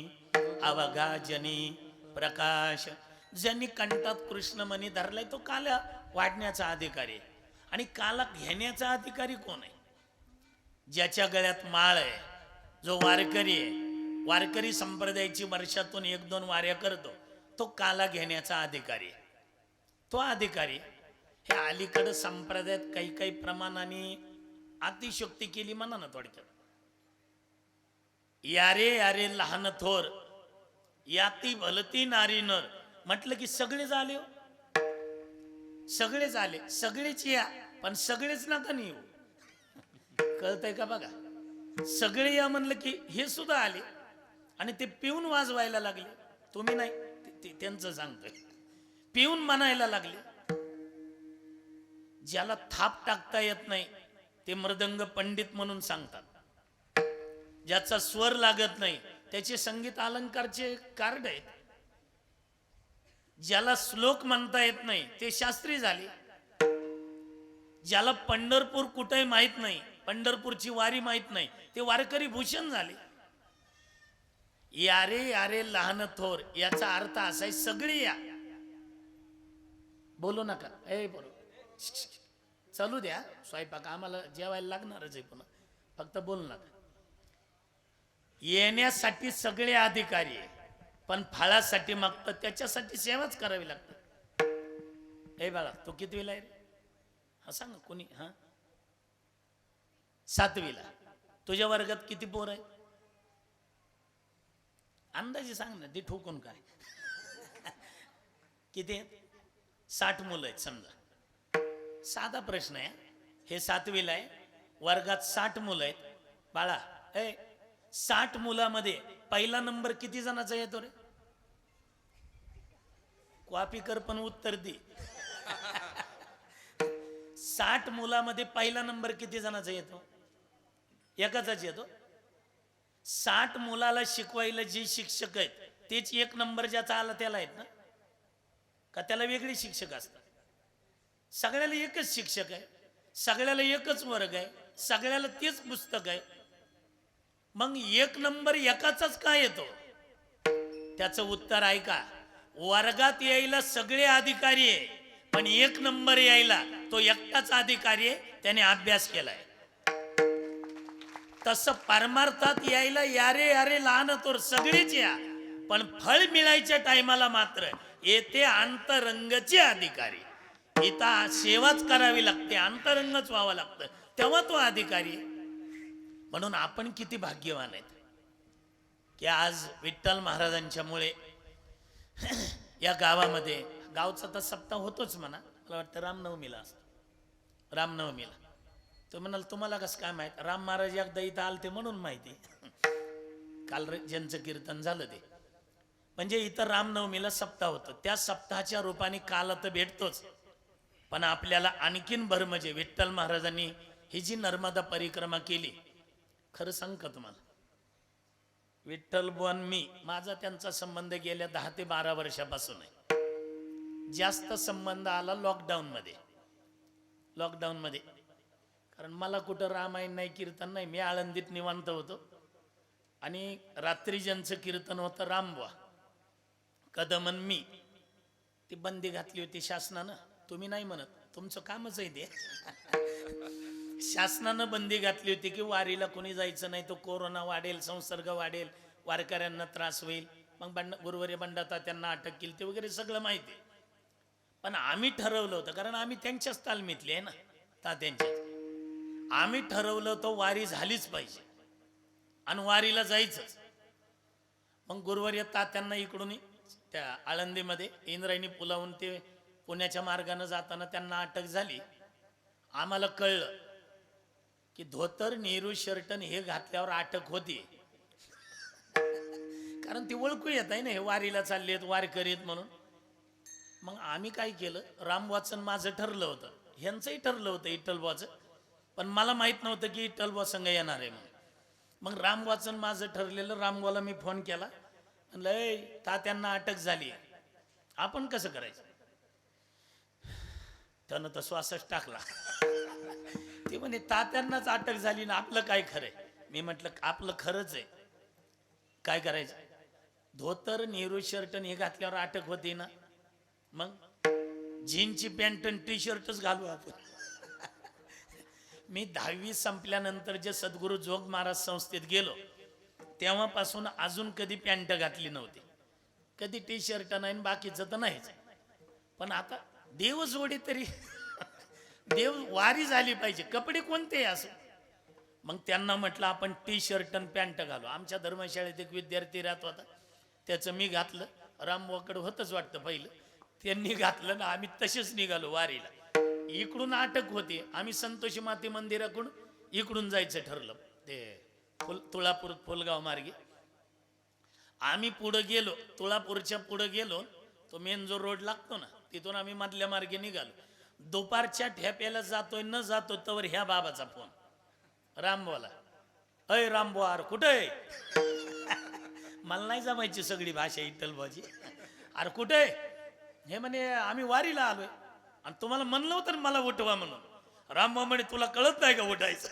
A: अवघा जनी प्रकाश. ज्यांनी कंठात कृष्णमणी धरलाय तो काला वाढण्याचा अधिकारी आहे. आणि काला घेण्याचा अधिकारी कोण आहे? ज्याच्या गळ्यात माळ आहे, जो वारकरी आहे, वारकरी संप्रदायाची वर्षातून 1-2 वाऱ्या करतो, तो काला घेण्याचा अधिकारी आहे. तो अधिकारी हे अलीकडं संप्रदायात काही काही प्रमाणाने अतिशयोक्ती केली म्हणा ना थोडक्यात. यारे यारे लहान थोर याती भलती नारी नर म्हटलं की सगळेच आले हो. सगळेच आले, सगळेच या, पण सगळेच नका नाही येऊ. कळतंय का बघा? सगळे या म्हणलं की हे सुद्धा आले आणि ते पिऊन वाजवायला लागले. तुम्ही नाही, त्यांचं सांगतोय. पिऊन म्हणायला लागले. ज्याला थाप टाकता येत नाही ते मृदंग पंडित म्हणून सांगतात. ज्याचा स्वर लागत नाही त्याचे संगीत अलंकारचे कार्ड आहेत. ज्याला श्लोक म्हणता येत नाही ते शास्त्री झाले. ज्याला पंढरपूर कुठे माहित नाही, पंढरपूरची वारी माहित नाही, ते वारकरी भूषण झाले. यारे यारे लहान थोर याचा अर्थ असा आहे सगळे या. बोलू नका, बोलू, चालू द्या स्वयंपाक, आम्हाला जेवायला लागणारच आहे. पुन्हा फक्त बोलू नका. येण्यासाठी सगळे अधिकारी आहे, पण फळासाठी मागतं त्याच्यासाठी सेवाच करावी लागते. हे बाळा, तू कितवीला आहे रे? हा सांग ना कोणी. हा 7वीला. तुझ्या वर्गात किती पोर आहे? अंदाजे सांग ना, ती ठोकून काय. किती आहेत? 60 मुलं आहेत समजा. साधा प्रश्न आहे. हे 7वीला आहे, वर्गात 60 मुलं आहेत. बाळा 60 मुलामध्ये पहिला नंबर किती जणांचा येतो रे? कॉपीकर पण उत्तर दे. 60 मुलामध्ये पहिला नंबर किती जणांचा येतो? एकाचाच येतो. 60 मुलाला शिकवायला जे शिक्षक आहेत तेच 1 नंबर ज्याचा आला त्याला आहेत ना, का त्याला वेगळे शिक्षक असतात? सगळ्याला एकच शिक्षक आहे, सगळ्याला एकच वर्ग आहे, सगळ्याला तेच पुस्तक आहे. मग 1 नंबर एकाचाच का येतो? त्याचं उत्तर ऐका. वर्गात यायला सगळे अधिकारी आहे, पण 1 नंबर यायला तो एकटाच अधिकारी आहे, त्याने अभ्यास केलाय. तसं परमार्थात यायला यारे यारे लहान थोर सगळेच या, पण फळ मिळायच्या टायमाला मात्र येते अंतरंगचे अधिकारी. इथं सेवाच करावी लागते, अंतरंगच व्हावं लागतं, तेव्हा तो अधिकारी. म्हणून आपण किती भाग्यवान आहेत की आज विठ्ठल महाराजांच्या मुळे या गावामध्ये, गावचा तर सप्ताह होतोच म्हणा, मला वाटतं रामनवमीला असतो. रामनवमीला तो म्हणाल तुम्हाला कसं काय माहित? राम महाराज एकदा इथं आलते म्हणून माहिती. काल ज्यांचं कीर्तन झालं ते, म्हणजे इथं रामनवमीला सप्ताह होतो. त्या सप्ताहाच्या रूपाने काल तर भेटतोच, पण आपल्याला आणखीन भर म्हणजे विठ्ठल महाराजांनी ही जी नर्मदा परिक्रमा केली, खरं सांग का तुम्हाला, विठ्ठल बुवान मी, माझा त्यांचा संबंध गेल्या 10 ते 12 वर्षापासून आहे. जास्त संबंध आला लॉकडाऊन मध्ये, कारण मला कुठं रामायण नाही, कीर्तन नाही. मी आळंदीत निवांत होतो आणि रात्री ज्यांचं कीर्तन होतं रामबुवा कदमन मी, ती बंदी घातली होती शासनानं. तुम्ही नाही म्हणत, तुमचं कामच आहे ते. शासनानं बंदी घातली होती की वारीला कोणी जायचं नाही, तो कोरोना वाढेल, संसर्ग वाढेल, वारकऱ्यांना त्रास होईल. मग गुरुवारी बंडाता त्यांना अटक केली, ते वगैरे सगळं माहिती. पण आम्ही ठरवलं होतं, कारण आम्ही त्यांच्याच तालमीतले आहे ना, तात्यांच्याच. आम्ही ठरवलं तो वारी झालीच पाहिजे आणि वारीला जायचंच. मग गुरुवारी तात्यांना इकडून त्या आळंदीमध्ये इंद्रायणी पुलावून ते पुण्याच्या मार्गाने जाताना त्यांना अटक झाली. आम्हाला कळलं की धोतर, नेहरू शर्ट हे घातल्यावर अटक होती, कारण ती ओळखू येत आहे ना, हे वारीला चालले आहेत, वारकरी आहेत म्हणून. मग आम्ही काय केलं, रामवाचन माझं ठरलं होतं, ह्यांचंही ठरलं होतं विठ्ठलबुवाचं, पण मला माहित नव्हतं की विठ्ठलबुवा संघ येणार आहे म्हणून. मग रामवाचन माझं ठरलेलं. रामबुवाला मी फोन केला, म्हणलं तात्यांना अटक झाली, आपण कसं करायचं? त्यानं तर श्वासच टाकला. ते म्हणे तात्यांनाच अटक झाली ना, आपलं काय खरंय? मी म्हटलं आपलं खरंच आहे. काय करायचं? धोतर नेहरू शर्ट हे घातल्यावर अटक होती ना, मग जीनची पॅन्ट आणि टी शर्टच घालू आपण. मी 10वी संपल्यानंतर जे सद्गुरू जोग महाराज संस्थेत गेलो तेव्हापासून अजून कधी पॅन्ट घातली नव्हती, कधी टी शर्ट नाही, बाकीचं तर नाहीच. पण आता देव जोडे तरी देव वारी झाली पाहिजे, कपडे कोणते असो. मग त्यांना म्हटलं आपण टी शर्ट आणि पॅन्ट घालू. आमच्या धर्मशाळेत एक विद्यार्थी राहत होता, त्याचं मी घातलं. रामवाकडं होतच वाटतं पहिलं, त्यांनी घातलं ना, आम्ही तसेच निघालो वारीला. इकडून अटक होती, आम्ही संतोषी माते मंदिराकडून इकडून जायचं ठरलं, ते तुळापूर फुलगाव मार्गे. आम्ही पुढं गेलो, तुळापूरच्या पुढं गेलो, तो मेन जो रोड लागतो ना तिथून आम्ही मधल्या मार्गे निघालो. दुपारच्या ठेप्याला जातोय न जातो तवर ह्या बाबाचा फोन, रामबोला. अय रामबोआर कुठे आहे? मला नाही जमायची सगळी भाषा इटलबाजी. अरे कुठे? हे म्हणे आम्ही वारीला आलोय आणि तुम्हाला म्हणलं होतं मला उठवा म्हणून. रामबा म्हणे तुला कळत नाही का उठायचं?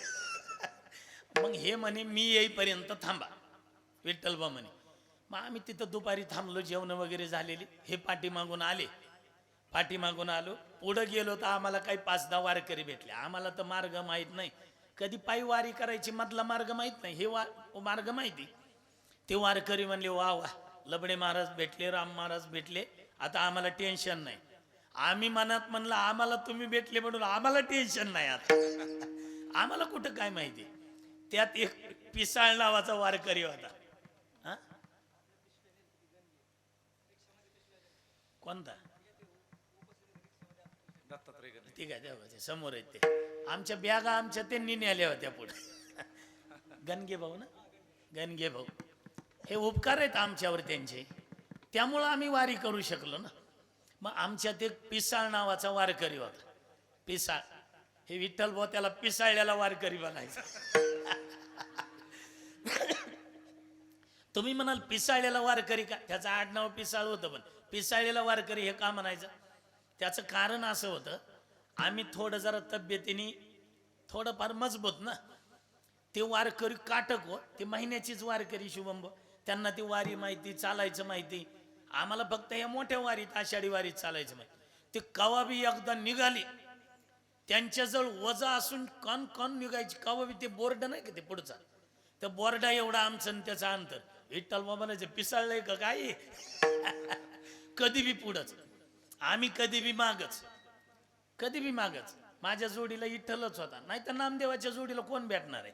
A: मग हे म्हणे मी येईपर्यंत थांबा, विठ्ठलबा म्हणे. मग आम्ही तिथं दुपारी थांबलो, जेवण वगैरे झालेली. हे पाठीमागून आले, पाठीमागून आलो, पुढं गेलो तर आम्हाला काही 5-10 वारकरी भेटले. आम्हाला तर मार्ग माहीत नाही, कधी पायी वारी करायची मधला मार्ग माहीत नाही, हे मार्ग माहिती. ते वारकरी म्हणले वा वा, लबडे महाराज भेटले, राम महाराज भेटले, आता आम्हाला टेन्शन नाही. आम्ही मनात म्हणलं आम्हाला तुम्ही भेटले म्हणून आम्हाला टेन्शन नाही, आता आम्हाला कुठं काय माहिती. त्यात एक पिसाळ नावाचा वारकरी होता. हा, कोणता? ठीक आहे, तेव्हा समोर आहेत ते. आमच्या बॅगा आमच्या त्यांनी नेल्या होत्या पुढे. गणगे भाऊ ना, गणगे भाऊ, हे उपकार आहेत आमच्यावर त्यांचे, त्यामुळं आम्ही वारी करू शकलो ना. मग आमच्यात एक पिसाळ नावाचा वारकरी होता. पिसाळ, हे विठ्ठल भाऊ त्याला पिसाळल्याला वारकरी बनायचा. तुम्ही म्हणाल पिसाळलेला वारकरी का? त्याचं आडनाव पिसाळ होतं, पण पिसाळलेला वारकरी हे का म्हणायचं? त्याचं कारण असं होतं, आम्ही थोडं जरा तब्येतीने थोडंफार मजबूत ना. ते वारकरी काटक हो, ते महिन्याचीच वारकरी शुभम, त्यांना ती वारी माहिती, चालायचं माहिती. आम्हाला फक्त या मोठ्या वारीत, आषाढी वारीत चालायचं माहिती. ते कवा बी एकदा निघाली, त्यांच्याजवळ वजा असून कण कण निघायची. कवा बी ते बोर्ड नाही का ते पुढचा, तर बोर्डा एवढा आमचं आणि त्याचं अंतर. विठ्ठल बाबाचं पिसाळलंय का काय? कधी बी पुढंच, आम्ही कधी बी मागच, कधी बी मागच. माझ्या जोडीला विठ्ठलच होता, नाही तर नामदेवाच्या जोडीला कोण भेटणार आहे?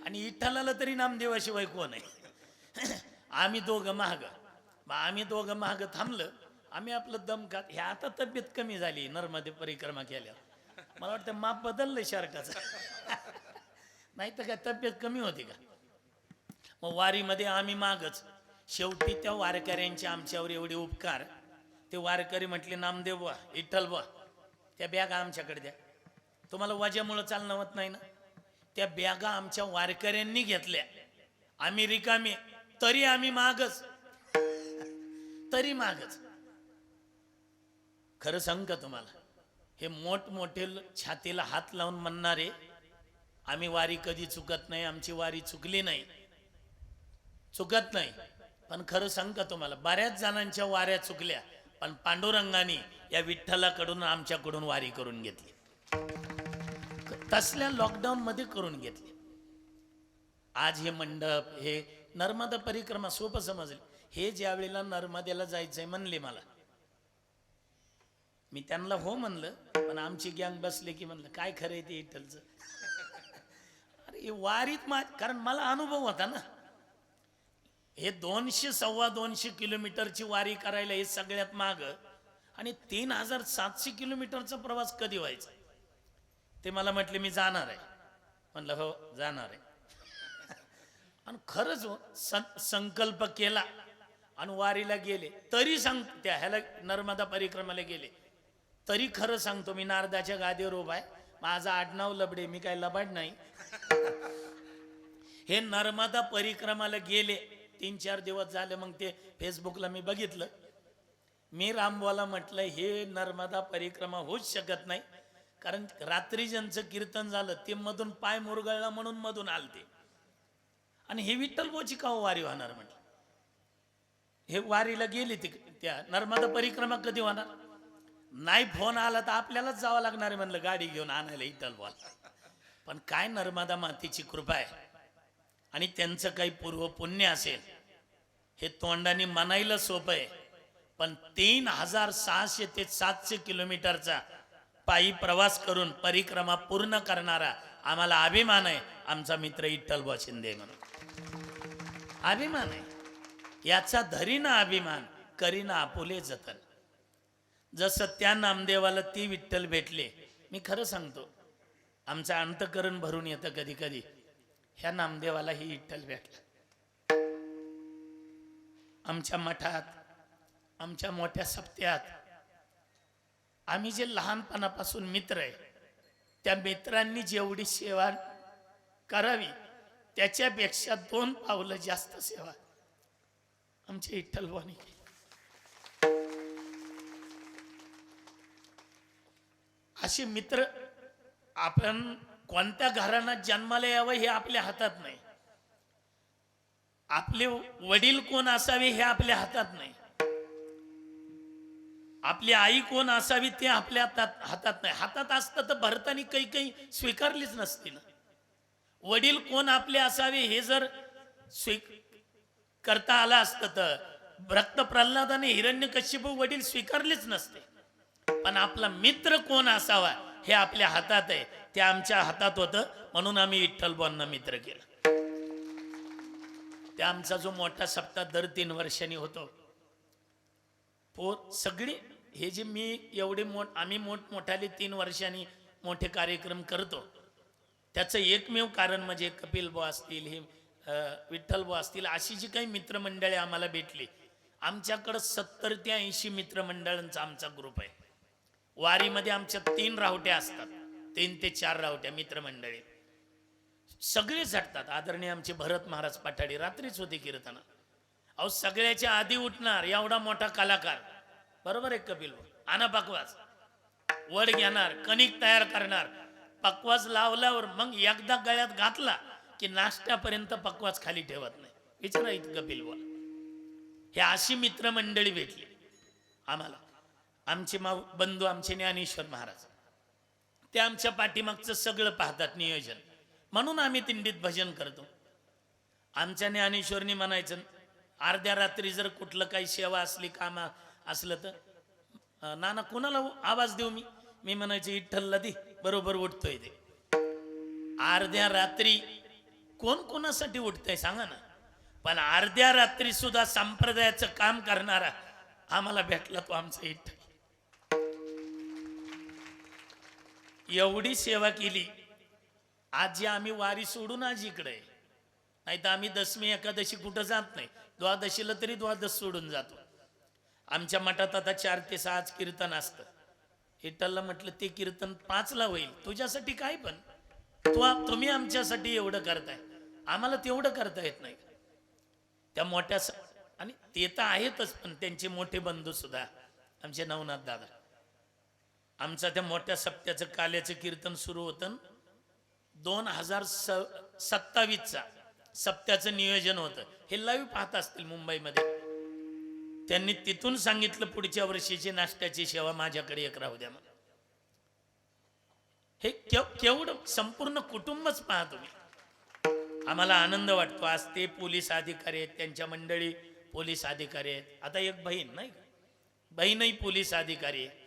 A: आणि विठ्ठलाला तरी नामदेवाशिवाय कोण आहे? आम्ही दोघं महाग. मग आम्ही दोघं महाग थांबलं, आम्ही आपलं दम खात. ह्या आता तब्येत कमी झाली नर्मदे परिक्रमा केल्यावर, मला वाटतं माप बदललं शर्टाचं. नाही तर काय तब्येत कमी होती का? मग वारीमध्ये आम्ही मागच. शेवटी त्या वारकऱ्यांचे आमच्यावर एवढे उपकार, ते वारकरी म्हटले नामदेव बुवा, विठ्ठल बुवा, त्या बॅगा आमच्याकडे द्या. तुम्हाला वजामुळं चालणं होत नाही ना. त्या बॅगा आमच्या वारकऱ्यांनी घेतल्या, आम्ही रिकामे, तरी आम्ही मागच, तरी मागच. खरं सांग का तुम्हाला, हे मोठमोठे छातीला हात लावून म्हणणारे आम्ही वारी कधी चुकत नाही, आमची वारी चुकली नाही, चुकत नाही. पण खरं सांग का तुम्हाला, बऱ्याच जणांच्या वाऱ्या चुकल्या, पण पांडुरंगाने या विठ्ठलाकडून आमच्याकडून वारी करून घेतली. तसल्या लॉकडाऊन मध्ये करून घेतली. आज हे मंडप, हे नर्मदा परिक्रमा सोपं समजले. हे ज्या वेळेला नर्मदेला जायचंय म्हणले मला, मी त्यांना हो म्हणलं, पण आमची गँग बसले की म्हणलं काय खरं आहे ते विठ्ठलचं. अरे वारीत कारण मला अनुभव होता ना. हे 200-2.25 किलोमीटरची वारी करायला हे सगळ्यात माग, आणि 3700 किलोमीटरचा प्रवास कधी व्हायचा? ते मला म्हटले मी जाणार आहे. म्हणलं हो जाणार आहे. आणि खरंच हो, संकल्प केला आणि वारीला गेले. तरी सांग त्या ह्याला नर्मदा परिक्रमाला गेले तरी खरं सांगतो, मी नारदाच्या गादीवर उभा आहे, माझं आडनाव लबडे, मी काय लबाड नाही. हे नर्मदा परिक्रमाला गेले 3-4 दिवस झाले. मग ते फेसबुकला मी बघितलं, मी रामबोला म्हटलं हे नर्मदा परिक्रमा होऊच शकत नाही, कारण रात्री ज्यांचं कीर्तन झालं ते मधून पाय मुरगळला म्हणून मधून आलते. आणि हे विठ्ठलबोची का वारी होणार म्हटलं. हे वारीला गेली त्या नर्मदा परिक्रमा कधी होणार. नाही फोन आला तर आपल्यालाच जावं लागणार आहे म्हणलं गाडी घेऊन आणायला विठ्ठलबोला. पण काय नर्मदा मातेची कृपा आहे आणि त्यांचं काही पूर्व पुण्य असेल हे तोंडाने म्हणायला सोपं आहे. पण 3600 ते 700 किलोमीटरचा पायी प्रवास करून परिक्रमा पूर्ण करणारा आम्हाला अभिमान आहे आमचा मित्र विठ्ठलबुवा शिंदे म्हणून. अभिमान आहे याचा धरीना अभिमान करीना आपुले जतन. जसं त्या नामदेवाला ती विठ्ठल भेटले. मी खरं सांगतो आमचं अंतकरण भरून येतं कधी कधी. ह्या नामदेवाला ही विठ्ठल भेटला. आमच्या मठात आमच्या मोठ्या सप्त्यात आम्ही जे लहानपणापासून मित्र आहे त्या मित्रांनी जेवढी सेवा करावी त्याच्यापेक्षा 2 पावलं जास्त सेवा आमच्या विठ्ठलबुवांनी केली. असे मित्र आपण कोणत्या घराण्यात जन्माला यावं हे आपल्या हातात नाही. आपले वडील कोण असावे हे आपल्या हातात नाही. आपली आई कोण असावी ते आपल्या हातात नाही. हातात असतं तर भरतानी काही स्वीकारलीच नसती ना. वडील कोण आपले असावे हे जर करता आलं असतं तर भक्त प्रल्हाद आणि हिरण्यकश्यप वडील स्वीकारलेच नसते. पण आपला मित्र कोण असावा हे आपल्या हातात आहे. ते आमच्या हातात होतं म्हणून आम्ही विठ्ठलबुवांना मित्र केलं. त्या आमचा जो मोठा सप्ताह दर 3 वर्षांनी होतो. सगळी हे जे मी एवढे आम्ही मोठमोठाले 3 वर्षांनी मोठे कार्यक्रम करतो त्याचं एकमेव कारण म्हणजे कपिलबुवा असतील हे विठ्ठलबुवा असतील अशी जी काही मित्रमंडळी आम्हाला भेटली. आमच्याकडं 70 ते 80 मित्रमंडळांचा आमचा ग्रुप आहे. वारीमध्ये आमच्या 3 रावट्या असतात. 3 ते 4 रावट्या मित्रमंडळी सगळे झटतात. आदरणीय आमचे भरत महाराज पाठाडी रात्रीच होते कीर्तना. अहो सगळ्याच्या आधी उठणार एवढा मोठा कलाकार बरोबर आहे कपिल. आना पकवास वड घेणार कणिक तयार करणार पकवास लावल्यावर मग एकदा गळ्यात घातला की नाश्त्यापर्यंत पकवास खाली ठेवत नाही. विचारा इथं कपिल बोल. हे अशी मित्रमंडळी भेटली आम्हाला. आमचे बंधू आमचे ज्ञानेश्वर महाराज ते आमच्या पाठीमागचं सगळं पाहतात नियोजन. म्हणून आम्ही दिंडीत भजन करतो. आमच्या ज्ञानेश्वरनी म्हणायचं अर्ध्या रात्री जर कुठलं काही सेवा असली काम असलं तर नाना कुणाला आवाज देऊ मी म्हणायचं विठ्ठलला दे बरोबर उठतोय ते. अर्ध्या रात्री कोण कोणासाठी उठतंय सांगा ना. पण अर्ध्या रात्री सुद्धा संप्रदायाचं काम करणारा आम्हाला भेटला तो आमचा विठ्ठल. एवढी सेवा केली. आज जे आम्ही वारी सोडून आज इकडे नाही तर आम्ही दशमी एकादशी कुठं जात नाही. द्वादशीला तरी द्वादश सोडून जातो. आमच्या मठात आता 4 ते 6 कीर्तन असतं. विठ्ठलला म्हटलं ते कीर्तन 5ला होईल तुझ्यासाठी काय पण तुम्ही आमच्यासाठी एवढं करताय आम्हाला तेवढं करता येत नाही. त्या मोठ्या आणि ते तर आहेतच पण त्यांचे मोठे बंधू सुद्धा आमचे नवनाथ दादा. आमचा त्या मोठ्या सप्त्याचं काल्याचं कीर्तन सुरू होतं 2027चा सप्त्याचं नियोजन होतं. हे लाईव्ह पाहत असतील मुंबईमध्ये. त्यांनी तिथून सांगितलं पुढच्या वर्षीची नाश्त्याची सेवा माझ्याकडे एक राहू द्या म्हणून. हे केवढं संपूर्ण कुटुंबच पहा तुम्ही. आम्हाला आनंद वाटतो. आज ते पोलीस अधिकारी आहेत त्यांच्या मंडळी पोलीस अधिकारी आहेत. आता एक बहीण नाही का बहीणही पोलीस अधिकारी आहे.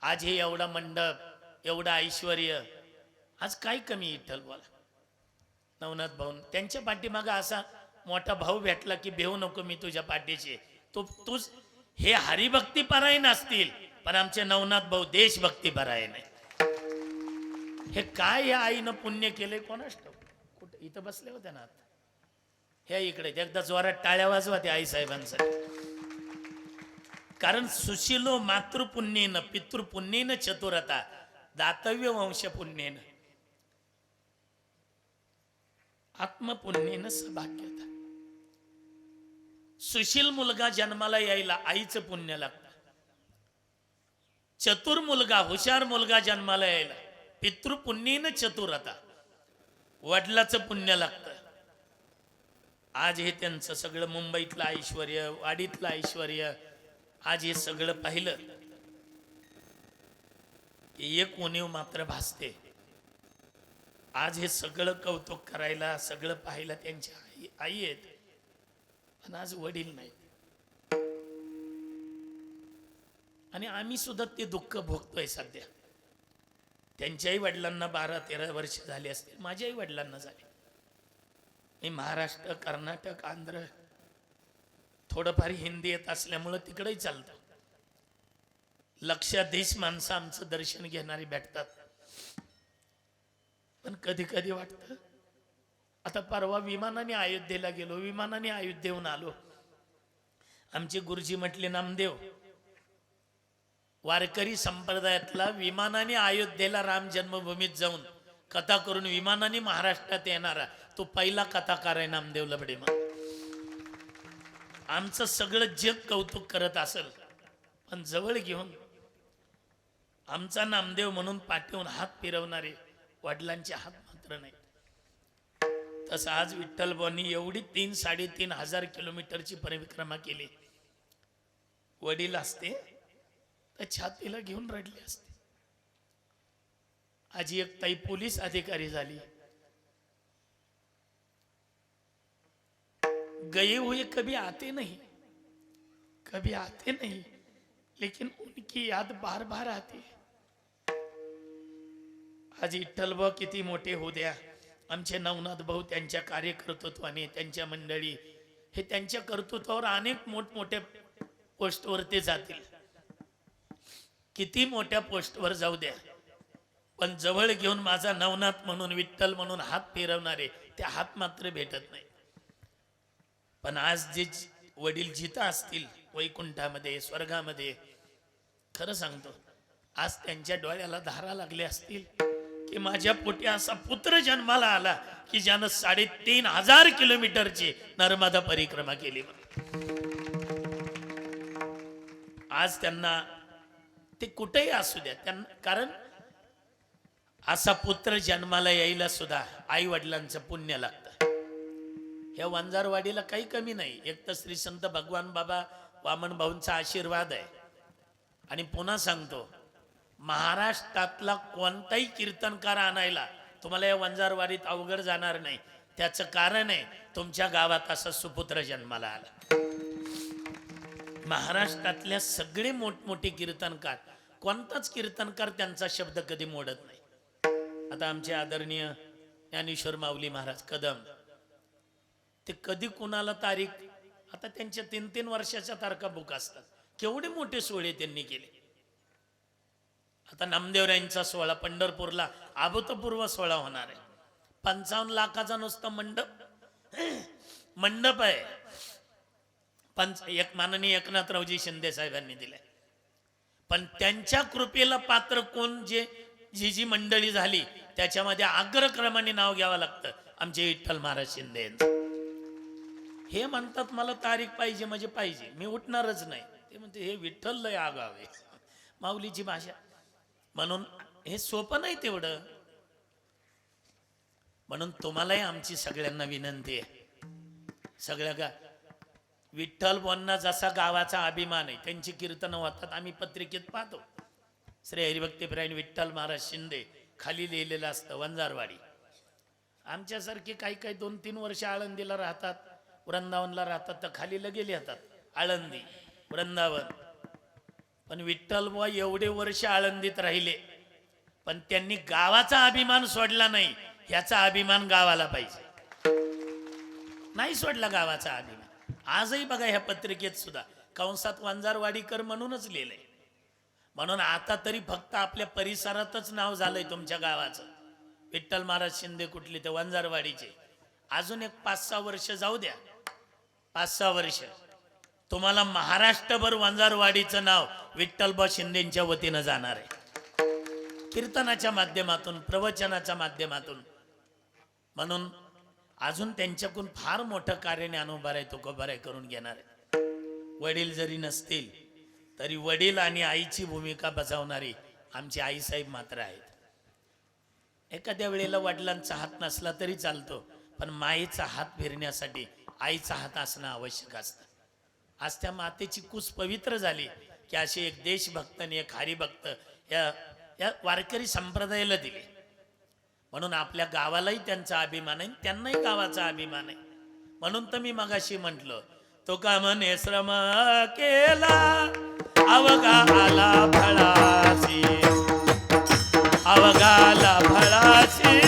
A: आज हे एवढा मंडप एवढं ऐश्वर्य आज काय कमी विठ्ठल बोला. नवनाथ भाऊ त्यांच्या पाठीमागा असा मोठा भाऊ भेटला की भेऊ नको मी तुझ्या पाठीशी. तूच हे हरिभक्तीपरायण असतील पण आमचे नवनाथ भाऊ देशभक्तीपरायण आहे. हे काय या आईनं पुण्य केलंय कोणास ठाऊक. कुठं इथं बसले होते ना आता ह्या इकडे एकदा जोरात टाळ्या वाजवा त्या आई साहेबांसाठी. कारण सुशीलो मातृपुण्येन पितृपुण्येन चतुरता दातव्य वंश पुण्येन आत्मपुण्येन सौभाग्यता. सुशील मुलगा जन्माला यायला आईचं पुण्य लागतं. चतुर मुलगा, हुशार मुलगा जन्माला यायला पितृपुण्येनं चतुर आता वडिलाचं पुण्य लागतं. आज हे त्यांचं सगळं मुंबईतलं ऐश्वर्य, वाडीतलं ऐश्वर्य, आज हे सगळं पाहिलं की एक उणीव मात्र भासते. आज हे सगळं कौतुक करायला, सगळं पाहायला त्यांची आई आहेत, पण आज वडील नाहीत. आणि आम्ही सुद्धा ते दुःख भोगतोय सध्या. त्यांच्याही वडिलांना 12-13 वर्ष झाली असतील, माझ्याही वडिलांना झाले. मी महाराष्ट्र, कर्नाटक, आंध्र, थोडंफार हिंदी येत असल्यामुळं तिकडेही चालतं. लक्षाधीश माणसं आमचं दर्शन घेणारी भेटतात. पण कधी कधी वाटतं, आता परवा विमानाने अयोध्येला गेलो, विमानाने अयोध्येहून आलो. आमचे गुरुजी म्हटले, नामदेव, वारकरी संप्रदायातला विमानाने अयोध्येला राम जन्मभूमीत जाऊन कथा करून विमानाने महाराष्ट्रात येणारा तो पहिला कथाकार आहे नामदेव लबडे. आमचं सगळं जग कौतुक करत असेल, पण जवळ घेऊन आमचा नामदेव म्हणून पाठवून हात फिरवणारे वडिलांचे हात मात्र नाही. तसं आज विठ्ठलबुवांनी एवढी 3-3.5 हजार किलोमीटरची परिक्रमा केली. वडील असते तर छातीला घेऊन रडले असते. आज एक ताई पोलीस अधिकारी झाली. गए हुए कभी आते नहीं, कभी आते नहीं, लेकिन उनकी याद बार बार आती है. आज विठ्ठलभाऊ किती मोठे होऊ द्या, आमचे नवनाथ भाऊ त्यांच्या कार्यकर्तृत्वाने, त्यांच्या मंडळी हे त्यांच्या कर्तृत्वावर अनेक मोठमोठ्या पोस्टवर ते जातील. किती मोठ्या पोस्टवर जाऊ द्या, पण जवळ घेऊन माझा नवनाथ म्हणून, विठ्ठल म्हणून हात फिरवणारे ते हात मात्र भेटत नाही. पण आज जे वडील जिथं असतील वैकुंठामध्ये, स्वर्गामध्ये, खरं सांगतो आज त्यांच्या डोळ्याला धारा लागल्या असतील की माझ्या पोटी असा पुत्र जन्माला आला की ज्यानं 3,500 किलोमीटरची नर्मदा परिक्रमा केली. आज त्यांना ते कुठेही असू द्या, त्यांना, कारण असा पुत्र जन्माला यायला सुद्धा आई वडिलांचं पुण्य लागतं. या वंजारवाडीला काही कमी नाही. एक तर श्री संत भगवान बाबा वामन भाऊंचा आशीर्वाद आहे. आणि पुन्हा सांगतो, महाराष्ट्रातला कोणताही कीर्तनकार आणायला तुम्हाला या वंजारवाडीत अवघड जाणार नाही. त्याचं कारण आहे तुमच्या गावात असा सुपुत्र जन्माला आला. महाराष्ट्रातल्या सगळे मोठमोठे कीर्तनकार, कोणताच कीर्तनकार त्यांचा शब्द कधी मोडत नाही. आता आमचे आदरणीय ज्ञानेश्वर माऊली महाराज कदम, ते कधी कुणाला तारीख, आता त्यांच्या 3-3 वर्षाच्या तारखा बुक असतात. केवढे मोठे सोहळे त्यांनी केले. आता नामदेवरायांचा सोहळा पंढरपूरला अभूतपूर्व सोहळा होणार आहे. 55 लाखाचा नुसतं मंडप आहे. एक माननीय एकनाथरावजी शिंदे साहेबांनी दिलाय. पण त्यांच्या कृपेला पात्र कोण, जी मंडळी झाली त्याच्यामध्ये अग्रक्रमाने नाव घ्यावं लागतं आमचे विठ्ठल महाराज शिंदे यांचं. हे म्हणतात मला तारीख पाहिजे म्हणजे पाहिजे, मी उठणारच नाही. ते म्हणते हे विठ्ठल लय आगाव आहे, माऊलीची भाषा. म्हणून हे सोपं नाही तेवढं. म्हणून तुम्हालाही आमची सगळ्यांना विनंती आहे, सगळ्या विठ्ठल बुवांना जसा गावाचा अभिमान आहे, त्यांची कीर्तन होतात, आम्ही पत्रिकेत पाहतो. श्री हरिभक्तीपरायण विठ्ठल महाराज शिंदे खाली लिहिलेलं असतं वंजारवाडी. आमच्यासारखे काही 2-3 वर्ष आळंदीला राहतात, वृंदावनला राहतात, तर खाली गेले येतात आळंदी, वृंदावन. पण विठ्ठल बुवा एवढे वर्ष आळंदीत राहिले, पण त्यांनी गावाचा अभिमान सोडला नाही. ह्याचा अभिमान गावाला पाहिजे, नाही सोडला गावाचा अभिमान. आजही बघा ह्या पत्रिकेत सुद्धा कंसात वंजारवाडीकर म्हणूनच लिहिलंय. म्हणून आता तरी फक्त आपल्या परिसरातच नाव झालंय तुमच्या गावाचं. विठ्ठल महाराज शिंदे कुठले ते वंजारवाडीचे. अजून एक 5-6 वर्ष जाऊ द्या, 5-6 वर्ष तुम्हाला महाराष्ट्रभर वंजारवाडीचं नाव विठ्ठलबा शिंदेच्या वतीनं जाणार आहे, कीर्तनाच्या माध्यमातून, प्रवचनाच्या माध्यमातून. म्हणून अजून त्यांच्याकडून फार मोठं कार्य ज्ञानोबाराय तुकोबाराय करून घेणार आहे. वडील जरी नसतील तरी वडील आणि आईची भूमिका बजावणारी आमची आईसाहेब मात्र आहेत. एखाद्या वेळेला वडिलांचा हात नसला तरी चालतो, पण माईचा हात फिरण्यासाठी आईचा हात असणं आवश्यक असतं. आज त्या मातेची कुस पवित्र झाली की असे एक देशभक्त आणि एक हरिभक्त या वारकरी संप्रदायाला दिले. म्हणून आपल्या गावालाही त्यांचा अभिमान आहे, त्यांनाही गावाचा अभिमान आहे. म्हणून तर मी मगाशी म्हटलं, तो का म्हणे श्रम केला अवघा आला फळाची, अवघा आला फळाची,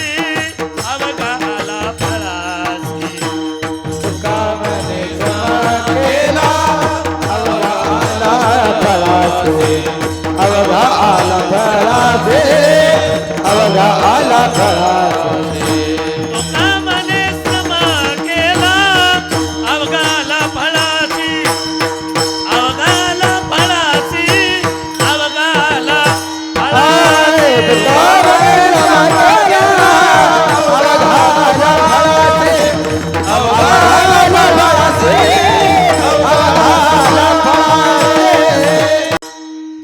A: अवघा आला फळाची.
C: तुका म्हणे श्रम केला अवघा आला फळाचे, अवघा आला फळाचे, अवघा आला फळाचे.
A: तुका म्हणे श्रम केला अवघा आला फळाची, अवघा आला फळाची, अवघा आला फळाची.
C: तुका म्हणे श्रम केला अवघा आला फळाचे, अवघा आला फळाचे, अवघा आला फळाचे.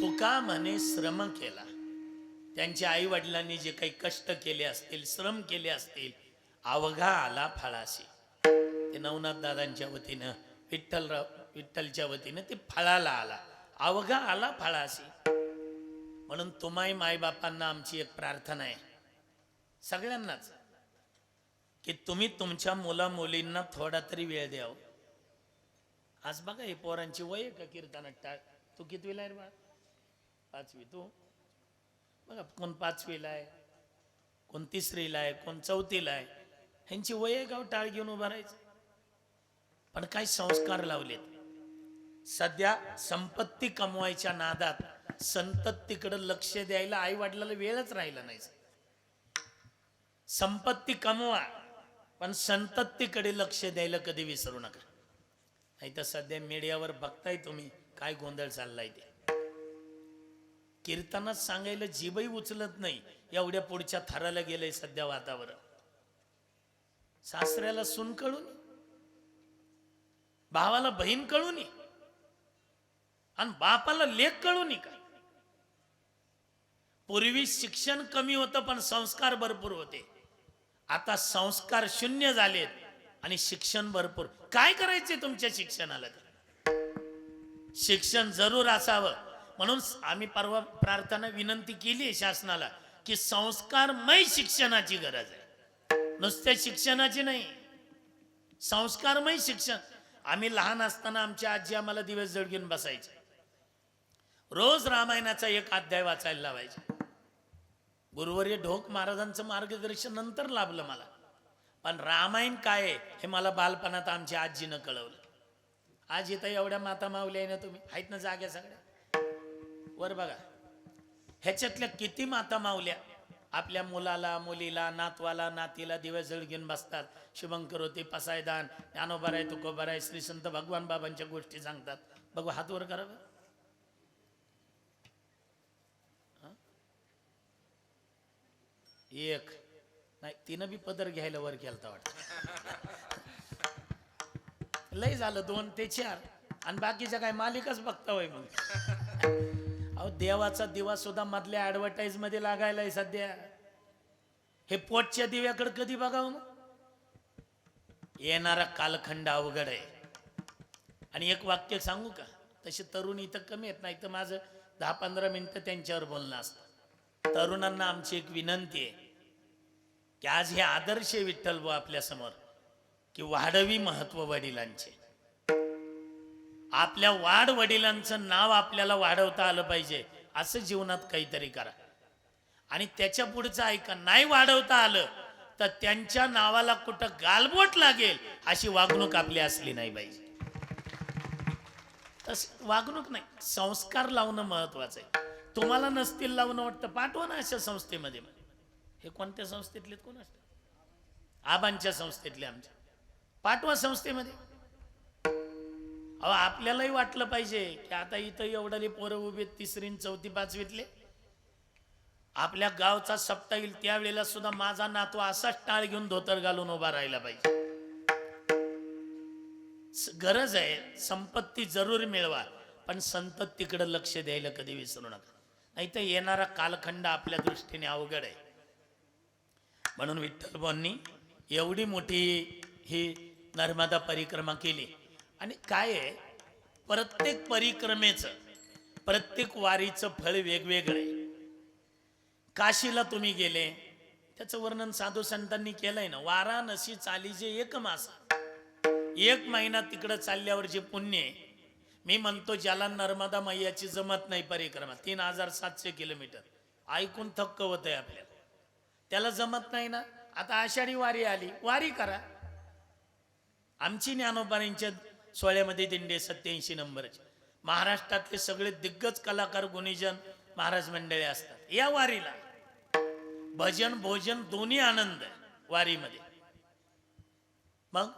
A: तुका म्हणे श्रम केला. त्यांच्या आई वडिलांनी जे काही कष्ट केले असतील, श्रम केले असतील, अवघा आला फळाशी. ते नवनाथ दादांच्या वतीनं, विठ्ठलच्या वतीनं ते फळाला आला, अवघा आला फळाशी. म्हणून तुम्हाही मायबापांना आमची एक प्रार्थना आहे, सगळ्यांनाच, की तुम्ही तुमच्या मुला मुलींना थोडा तरी वेळ द्यावा. आज बघा हे पोरांची वय आहे का कीर्तनात टाळ. तू कितवीला आहे रे बा? 5वी. तू बघा, कोण 5वीला आहे, कोण 3रीला आहे, कोण 4थीला आहे. ह्यांची वय आहे का टाळ घेऊन उभा राहायचं? पण काही संस्कार लावलेत. सध्या संपत्ती कमवायच्या नादात संततीकडे लक्ष द्यायला आई वडिलाला वेळच राहिला नाही. संपत्ती कमवा, पण संततीकडे लक्ष द्यायला कधी विसरू नका. नाही तर सध्या मीडियावर बघताय तुम्ही काय गोंधळ चाललाय. ते कीर्तनात सांगायला जीभही उचलत नाही, एवढ्या पुढच्या थराला गेलंय सध्या वातावरण. सासऱ्याला सून कळून, भावाला बहीण कळून, आणि बापाला लेक कळून का? पूर्वी शिक्षण कमी होतं पण संस्कार भरपूर होते. आता संस्कार शून्य झालेत आणि शिक्षण भरपूर. काय करायचे तुमच्या शिक्षणाला? शिक्षण जरूर असावं. म्हणून आम्ही परवा प्रार्थना विनंती केली शासनाला की संस्कारमय शिक्षणाची गरज आहे, नुसत्या शिक्षणाची नाही, संस्कारमय शिक्षण. आम्ही लहान असताना आमची आजी आम्हाला दिवस जड घेऊन बसायचे, रोज रामायणाचा एक अध्याय वाचायला लावायचे. गुरुवर्य ढोक महाराजांचं मार्गदर्शन नंतर लाभलं मला, पण रामायण काय आहे हे मला बालपणात आमच्या आजीनं कळवलं. आज इथं एवढ्या माता मावल्या आहे ना, तुम्ही आहेत ना जाग्या सगळ्या वर बघा, ह्याच्यातल्या किती माता मावल्या आपल्या मुलाला, मुलीला, नातवाला, नातीला दिवस जळ घेऊन बसतात. शुभंकरोती, पसायदान, ज्ञानोबाराय, तुकोबाराय, श्री संत भगवान बाबांच्या गोष्टी सांगतात. बघू, हात वर करा. एक नाही, तिनं बी पदर घ्यायला वर केलता वाटत. लय झालं 2 ते 4 आणि बाकीच्या काय मालिकाच बघता होय. मग अहो, देवाचा दिवा सुद्धा मधल्या ऍडव्हर्टाईज मध्ये लागायलाय सध्या. हे पोटच्या दिव्याकडे कधी बघावं? येणारा कालखंड अवघड आहे. आणि एक वाक्य सांगू का, तसे तरुण इथं कमी येत नाही तर माझं 10-15 मिनिटं त्यांच्यावर बोलणं असतं. तरुणांना आमची एक विनंती आहे की आज हे आदर्श विठ्ठल बुवा आपल्या समोर, की वाढवी महत्व वडिलांचे. आपल्या वाढ वडिलांचं नाव आपल्याला वाढवता आलं पाहिजे, असं जीवनात काहीतरी करा. आणि त्याच्या पुढचं ऐका, नाही वाढवता आलं तर त्यांच्या नावाला कुठं गालबोट लागेल अशी वागणूक आपली असली नाही पाहिजे. तस वागणूक नाही, संस्कार लावणं महत्वाचं आहे. तुम्हाला नसतील लावणं वाटतं, पाठवा ना अशा संस्थेमध्ये. हे कोणत्या संस्थेतले? कोण असतं? आबांच्या संस्थेतले आमच्या. पाठवा संस्थेमध्ये. अहो, आपल्यालाही वाटलं पाहिजे की आता इथं एवढाले पोरं उभे 3री, 4थी, 5वीतले. आपल्या गावचा सप्ताह येईल त्यावेळेला सुद्धा माझा नातू असाच टाळ घेऊन धोतर घालून उभा राहिला पाहिजे. गरज आहे, संपत्ती जरूर मिळवा, पण संत तिकडं लक्ष द्यायला कधी विसरू नका, नाही तर येणारा कालखंड आपल्या दृष्टीने अवघड आहे. म्हणून विठ्ठलभाऊंनी एवढी मोठी ही नर्मदा परिक्रमा केली. आणि काय आहे, प्रत्येक परिक्रमेचं, प्रत्येक वारीचं फळ वेगवेगळं आहे. काशीला तुम्ही गेले, त्याचं वर्णन साधू संतांनी केलंय ना. वाराणसी चाली जे एक मासा, 1 महिना तिकडं चालल्यावर जे पुण्य आहे. मी म्हणतो ज्याला नर्मदा मैयाची जमत नाही परिक्रमा, 3700 किलोमीटर, ऐकून थक्क होत आहे आपल्याला. त्याला जमत नाही ना, आता आषाढी वारी आली, वारी करा. आमची ज्ञानोबांच्या सोहळ्यामध्ये दिंडे 87 नंबरची. महाराष्ट्रातले सगळे दिग्गज कलाकार गुणीजन महाराज मंडळी असतात या वारीला. भजन भोजन दोन्ही आनंद वारीमध्ये. मग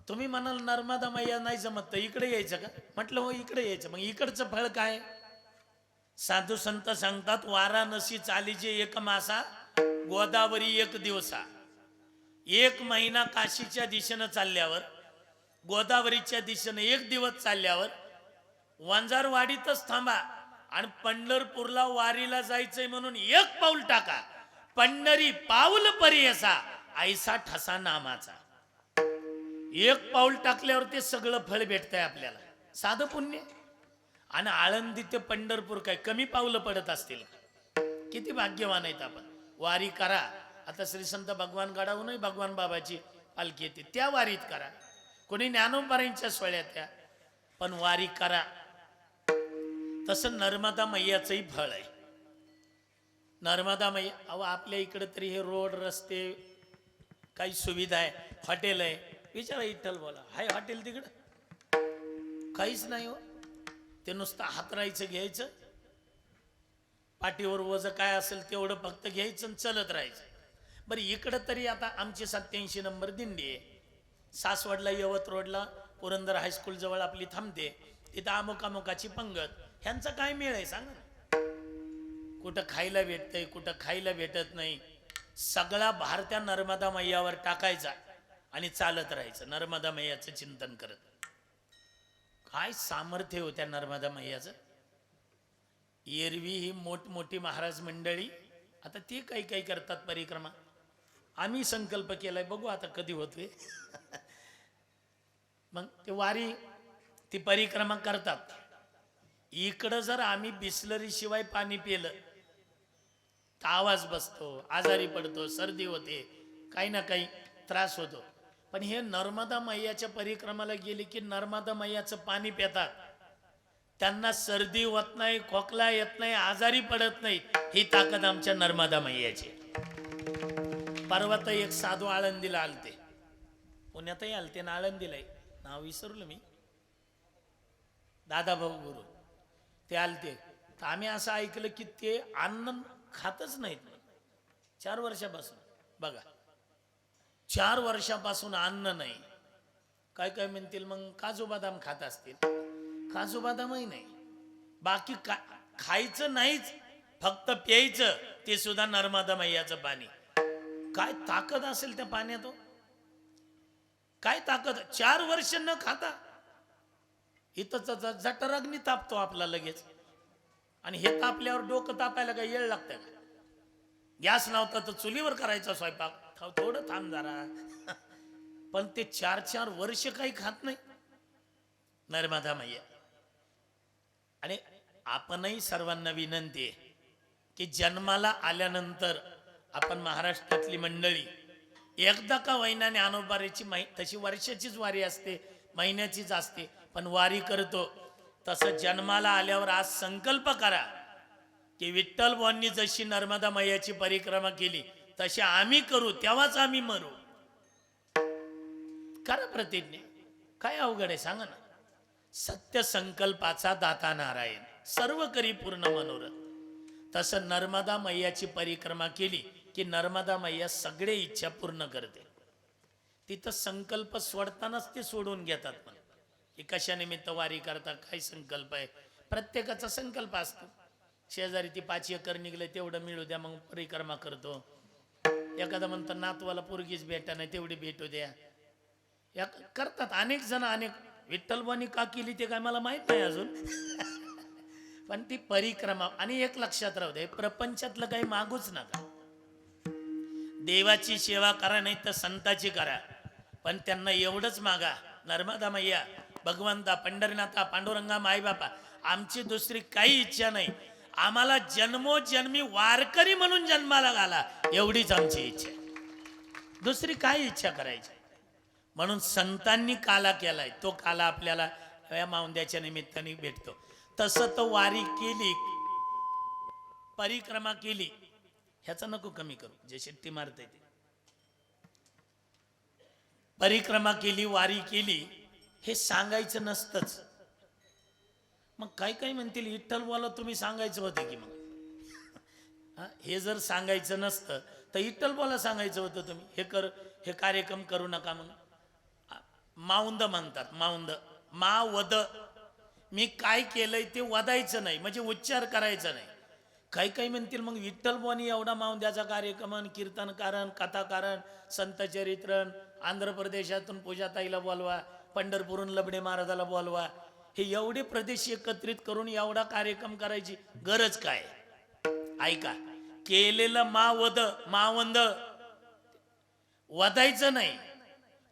A: तुम्ही म्हणाल नर्मदा मैया नाही जमत तर इकडे यायचं का? म्हटलं हो इकडे यायचं. मग इकडचं फळ काय? साधू संत सांगतात वाराणसी चालीजे एक मासा, गोदावरी 1 दिवसा. 1 महिना काशीच्या दिशेनं चालल्यावर, गोदावरीच्या दिशेनं 1 दिवस चालल्यावर वंजारवाडीतच थांबा आणि पंढरपूरला वारीला जायचंय म्हणून 1 पाऊल टाका. पंढरी पाऊल परियसा ऐसा ठसा नामाचा. 1 पाऊल टाकल्यावर ते सगळं फळ भेटतंय आपल्याला, साधं पुण्य. आणि आळंदी ते पंढरपूर काय कमी पावलं पडत असतील? किती भाग्यवान आहेत आपण. वारी करा. आता श्री संत भगवान गडाहूनही भगवान बाबाची पालखी येते, त्या वारीत करा. कोणी ज्ञानोबांच्या सोहळ्यात या, पण वारी करा. तसं नर्मदा मैयाचंही फळ आहे. नर्मदा मैया, अहो आपल्या इकडे तरी हे रोड रस्ते काही सुविधा आहे, हॉटेल आहे. विचारा विठ्ठल बोला, हाय हॉटेल तिकडं? काहीच नाही हो. ते नुसतं हातरायचं, घ्यायचं, पाठीवर वजन काय असेल तेवढं फक्त घ्यायचं आणि चलत राहायचं. बरं इकडं तरी आता आमची 87 नंबर दिंडी आहे. सासवडला यवत रोडला पुरंदर हायस्कूल जवळ आपली थांबते. तिथं अमुकामुकाची पंगत. ह्यांचा काय मेळ आहे सांगा ना? कुठं खायला भेटतंय, कुठं खायला भेटत नाही. सगळा भार त्या नर्मदा मैयावर टाकायचा आणि चालत राहायचं, नर्मदा मैयाचं चिंतन करत. काय सामर्थ्य हो त्या नर्मदा मैयाचं. एरवी ही मोठमोठी महाराज मंडळी, आता ते काही काही करतात परिक्रमा. आम्ही संकल्प केलाय, बघू आता कधी होतोय. मग ते वारी ती परिक्रमा करतात. इकडं जर आम्ही बिस्लरी शिवाय पाणी पिलं तर आवाज बसतो, आजारी पडतो, सर्दी होते, काही ना काही त्रास होतो. पण हे नर्मदा मैयाच्या परिक्रमाला गेले की नर्मदा मैयाचं पाणी पितात, त्यांना सर्दी होत नाही, खोकला येत नाही, आजारी पडत नाही. ही ताकद आमच्या नर्मदा मैयाची. परवा तर एक साधू आळंदीला आलते, पुण्यातही आलते ना आळंदीला, नाव विसरलो मी, दादा भाऊ गुरु. ते आलते तर आम्ही असं ऐकलं की ते अन्न खातच नाहीत 4 वर्षापासून. बघा 4 वर्षापासून अन्न नाही. काय काय म्हणतील मग काजू बदाम खात असतील. काजू बदामही नाही, बाकी खायचं नाहीच, फक्त प्यायचं, ते सुद्धा नर्मदा मैयाचं पाणी. काय ताकद असेल त्या पाण्यात हो, काय ताकद. 4 वर्ष न खाता इथं जठराग्नी तापतो आपला लगेच. आणि हे तापल्यावर डोकं तापायला काय येळ लागतं का? गॅस नव्हता तर चुलीवर करायचा स्वयंपाक, थोडं थांब जरा. पण ते 4 वर्ष काही खात नाही नर्मदा मैया. आणि आपणही सर्वांना विनंती आहे की जन्माला आल्यानंतर आपण महाराष्ट्रातली मंडळी एकदा का वैना ज्ञानोबारीची तशी वर्षाचीच वारी असते, महिन्याचीच असते, पण वारी करतो. तसं जन्माला आल्यावर आज संकल्प करा की विठ्ठल बुवांनी जशी नर्मदा मैयाची परिक्रमा केली तशी आम्ही करू, तेव्हाच आम्ही मरू. करा प्रतिज्ञा. काय अवघड आहे सांगा ना. सत्य संकल्पाचा दाता नारायण, सर्व करी पूर्ण मनोरथ. तसं नर्मदा मैयाची परिक्रमा केली की नर्मदा मैया सगळे इच्छा पूर्ण करते. तिथं संकल्प सोडतानाच ते सोडून घेतात. पण की कशा निमित्त वारी करता, काय संकल्प आहे, प्रत्येकाचा संकल्प असतो. शेजारी ती 5 एकर निघले तेवढं मिळू द्या मग परिक्रमा करतो. एखादा म्हणतो नातवाला पोरगीच भेटा नाही तेवढी भेटू द्या. या करतात अनेक जण अनेक विठ्ठलबानी का केली ते काय मला माहित नाही अजून. पण ती परिक्रमा. आणि एक लक्षात राहू दे, प्रपंचातलं काही मागूच नका. देवाची सेवा करा, नाही तर संताची करा, पण त्यांना एवढंच मागा, नर्मदा मैया, भगवंता, पंढरीनाथा, पांडुरंगा, माईबापा, आमची दुसरी काही इच्छा नाही. आम्हाला जन्मोजन्मी वारकरी म्हणून जन्माला घाला, एवढीच आमची इच्छा आहे. दुसरी काही इच्छा करायची. म्हणून संतांनी काला केलाय, तो काला आपल्याला या माऊंद्याच्या निमित्ताने भेटतो. तसं तो वारी केली, परिक्रमा केली, ह्याचा नको कमी करू, जे शेट्टी मारते ते. परिक्रमा केली, वारी केली, हे सांगायचं नसतंच. मग काही काही म्हणतील विठ्ठल बोला तुम्ही सांगायचं होतं की मग हे जर सांगायचं नसतं तर विठ्ठल बोला सांगायचं होतं तुम्ही हे कर, हे कार्यक्रम करू नका म्हणून. माऊंद म्हणतात, माऊंद, मा वद. मी काय केलंय ते वदायचं नाही, म्हणजे उच्चार करायचा नाही. काही काही म्हणतील मग विठ्ठल बोनी एवढा माऊंद्याचा कार्यक्रम, कीर्तनकारण, कथाकारण, संतचरित्रण, आंध्र प्रदेशातून पूजाताईला बोलवा, पंढरपूरून लबडे महाराजाला बोलवा, हे एवढे प्रदेश एकत्रित करून एवढा कार्यक्रम करायची गरज काय? ऐका, केलेलं मावद, मावंद वदायचं नाही.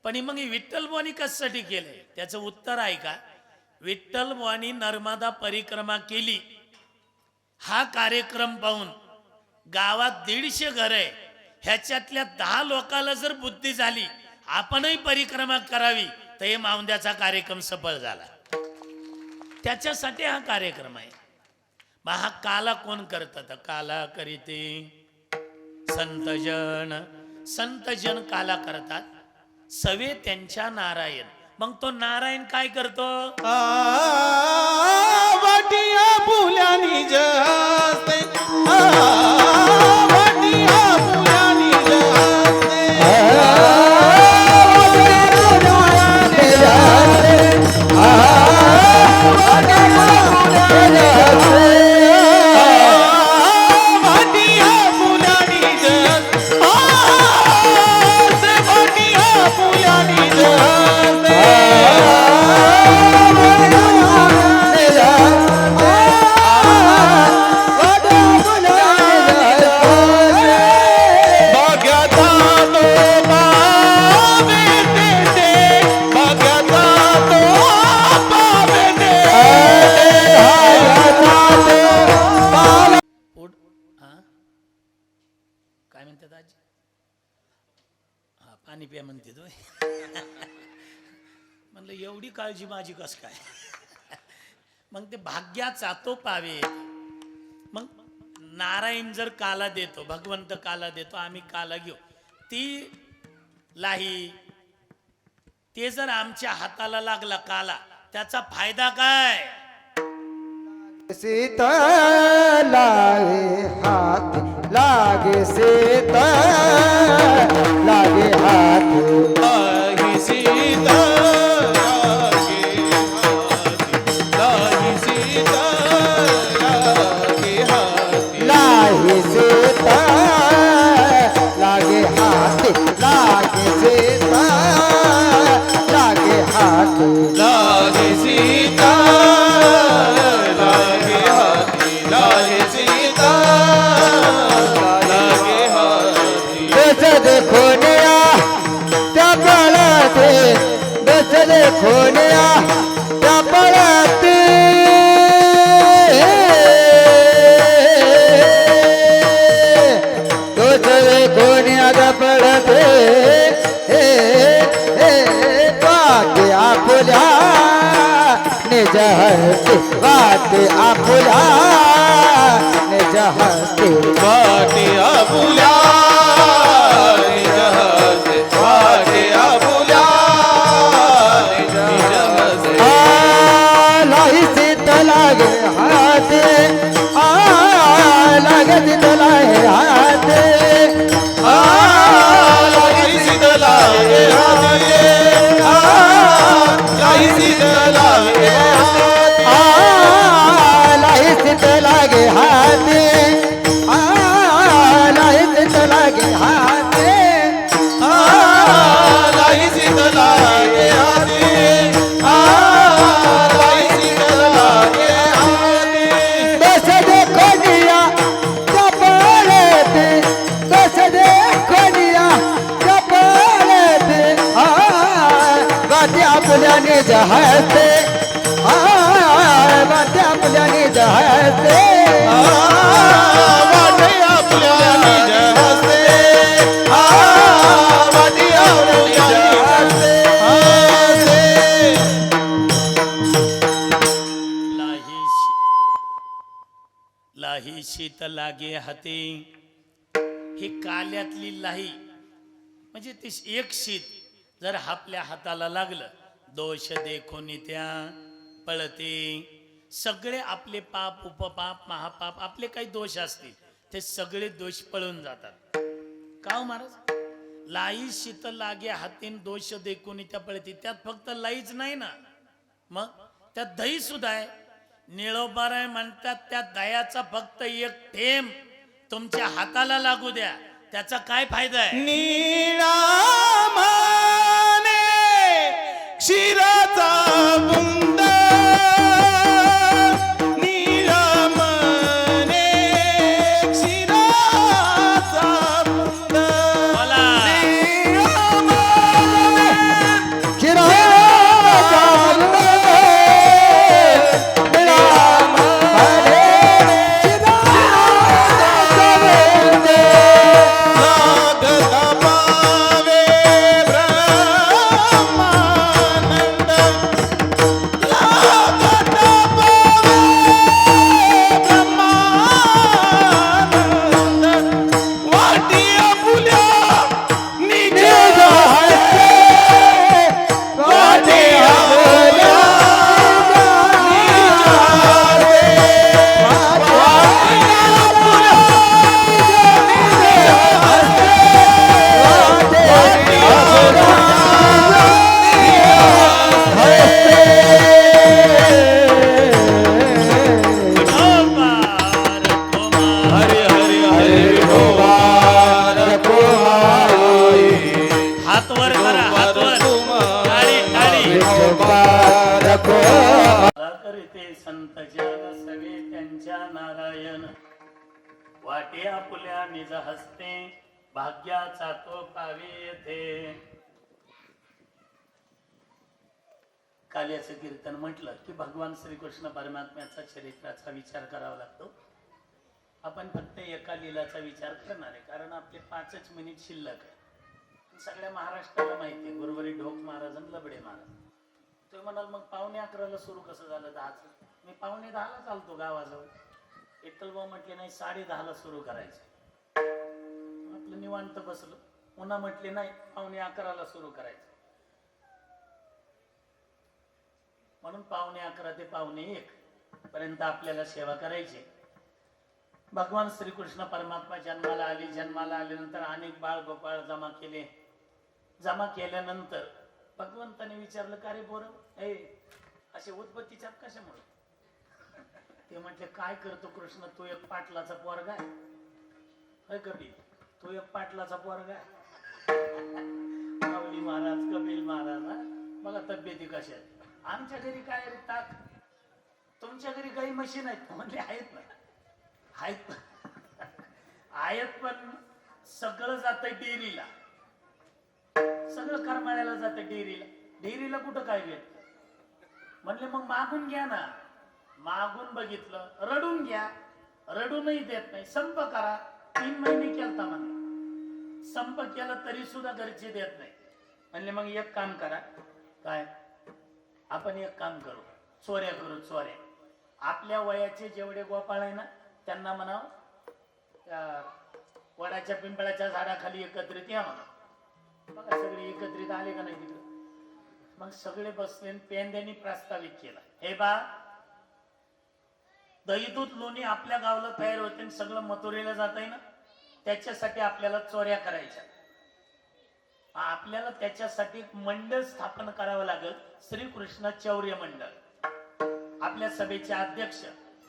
A: पण मग विठ्ठल बुवानी कशासाठी केलंय त्याचं उत्तर ऐका. विठ्ठल बुवानी नर्मदा परिक्रमा केली, हा कार्यक्रम पाहून गावात 150 घर आहे, ह्याच्यातल्या 10 लोकांना जर बुद्धी झाली आपणही परिक्रमा करावी तर हे माऊंद्याचा कार्यक्रम सफल झाला. त्याच्यासाठी हा कार्यक्रम आहे. मग हा काला कोण करतात? काला करीते संतजन. संतजन काला करतात, सवे त्यांच्या नारायण. मग तो नारायण काय करतो?
C: वाटिया फुल्यानी जसते, वाटिया फुल्यानी जसते,
A: काय म्हणतात आजी? हा, पाणी प्या म्हणते तो. म्हणलं एवढी काळजी माझी कस काय? मग ते भाग्याचा तो पावे. मग नारायण जर काला देतो, भगवंत काला देतो, आम्ही काला घेऊ, ती लाही ते जर आमच्या हाताला लागला काला, त्याचा फायदा काय?
C: सीता लागे हाथ, लागे सीता लागे हाथ, लागे सीता लागे सीता लागे सीता लागे हाथ, लागे सीता लागे हाथ, लागे सीता खोनिया त्या पळते, बसले खोनिया त्या पळते, बसले खोनिया त्या पळते, वाटे आपुल्या निज हस्ते, वाटे आपुल्या निज हस्ते, वाटे आपुल्या लागे हाथे, लागे सीता लागे हाथे, लागे सीता लागे हाथे, लागे सीता लागे हाथे, लागे सीता लागे हाथे, लागे सीता लागे आपल्या निज हस्ते वाटे आपल्या निज हस्ते
D: वाटे आपल्या निज हस्ते वाटे आपल्या हस्ते
A: लाही शीत लागे हाती, ही काल्यातली लाही म्हणजे ती एक शीत जर आपल्या हाताला लागलं, दोष देखून त्या पळते. सगळे आपले पाप उपपाप महापाप आपले काही दोष असतील ते सगळे दोष पळून जातात. का हो महाराज? लाई शीत लागे हातीन दोष देखून त्या पळते. त्यात फक्त लाईच नाही ना, मग त्यात दही सुद्धा आहे. निळोबार आहे म्हणतात, त्या दह्याचा फक्त एक थेंब तुमच्या हाताला लागू द्या, त्याचा काय फायदा आहे?
D: निळा माने क्षीराचा बुंद निळा माने क्षीराचा बुंद
A: बोला.
D: निळा माने लागता पावे ब्रह्मानंद लागता पावे ब्रह्मानंद वाटी आपुल्या निज हस्ते वाटी आपुल्या निज हस्ते वाटी आपुल्या हरे हरे हरे
A: हात वर करा, हात वर. टाळी, टाळी. करीते संत जन सवे त्यांच्या नारायण, वाटे आपुल्या निज हस्ते भाग्याचा तो पावे येथे. काल याचं कीर्तन म्हटलं की भगवान श्रीकृष्ण परमात्म्याचा चरित्राचा विचार करावा लागतो. आपण फक्त एका लीलाचा विचार करणार आहे, कारण आपले 5च मिनिट शिल्लक आहे. सगळ्या महाराष्ट्राला माहिती आहे गुरुवारी ढोक महाराज आणि लबडे महाराज. तुम्ही म्हणाल मग 11:45 सुरू कसं झालं 10चं? मी 10:45 चालतो गावाजवळ. विठ्ठलभाऊ म्हटले नाही 10:30 सुरू करायचं. आपलं निवांत बसलो. पुन्हा म्हटले नाही 11:45 सुरू करायचं. म्हणून 11:45 ते 1:45 पर्यंत आपल्याला सेवा करायची. भगवान श्रीकृष्ण परमात्मा जन्माला आले. जन्माला आल्यानंतर अनेक बाळ गोपाळ जमा केले. जमा केल्यानंतर भगवंताने विचारलं का रे पोरं, असे उत्पत्ती छाप कशामुळे? ते म्हटले काय करतो कृष्ण, तू एक पाटलाचा पोरगा आहे. कपिल तू एक पाटलाचा पोरगा आहे. माऊली महाराज कपिल महाराज बघा तब्येती कशा आहेत. आमच्या घरी काय रे ताक, तुमच्या घरी काही मशीन आहेत म्हणजे आहेत ना, आहेत आहेत पण सगळं जात डेअरीला, सगळं करमाळ्याला जातं डेअरीला. डेअरीला कुठं काय भेट म्हणले मग मागून घ्या ना. मागून बघितलं, रडून घ्या, रडूनही देत नाही. संप करा, 3 महिने केलता म्हणले. संप केला तरी सुद्धा घरचे देत नाही. म्हणले मग एक काम करा, काय आपण एक काम करू, चोऱ्या करू. चोऱ्या आपल्या वयाचे जेवढे गोपाळ आहे ना त्यांना म्हणाव वडाच्या पिंपळाच्या झाडाखाली एकत्रित या म्हणा. बघा सगळे एकत्रित आले का नाही तिकडे. मग सगळे बसले. पेंद्यांनी प्रस्तावित केला, हे बा दही दूध लोणी आपल्या गावाला तयार होते आणि सगळं मथुरेला जात आहे ना, त्याच्यासाठी आपल्याला चोऱ्या करायच्या. आपल्याला त्याच्यासाठी एक मंडळ स्थापन करावं लागेल, श्रीकृष्ण चौर्य मंडळ. आपल्या सभेचे अध्यक्ष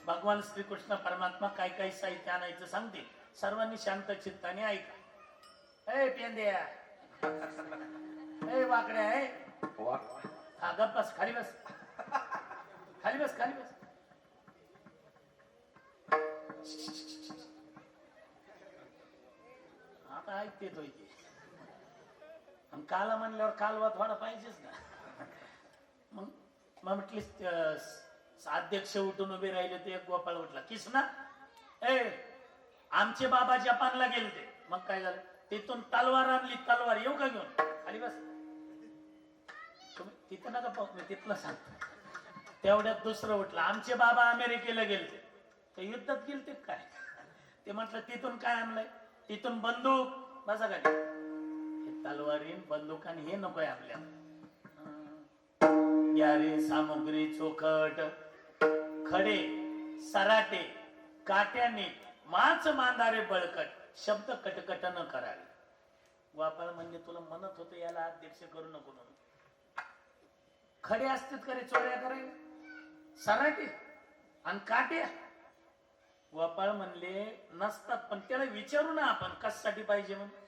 A: भगवान श्रीकृष्ण परमात्मा काय काय साहित्य आणायचं सांगतील. सर्वांनी शांत चित्ताने ऐका. ए पेंद्या, ए वाकड्या, ए गप बस, खाली बस, खाली बस, खाली बस. आता ऐकते तो इथे. काला म्हणल्यावर कालवा थोडा पाहिजेच ना. मग म्हटली अध्यक्ष उठून उभे राहिले ते एक गोपाळ उठला किसना ए आमचे बाबा जपानला गेलते. मग काय झालं तिथून तलवार आणली तलवार येऊ का घेऊन खाली बस तुम्ही तिथं नका पाहू मी तिथलं सांगतो. तेवढ्यात दुसरं उठलं आमचे बाबा अमेरिकेला गेलते ते युद्धात गेलते काय ते म्हटलं तिथून काय आणलंय तिथून बंदूक बसा काय तलवारीन बंदूक आणि हे नकोय आपल्याला. यारे सामुग्री चोखट खडे सराटे काट्याने माच मांदारे बळकट शब्द कटकट न करावे. गोपाळ म्हणजे तुला म्हणत होतं याला अध्यक्ष करू नको म्हणून. खडे असतात करे चोऱ्या करायला सराटे आणि काट्या गोपाळ म्हणले नसतात पण त्याला विचारू ना आपण कशासाठी पाहिजे म्हणून.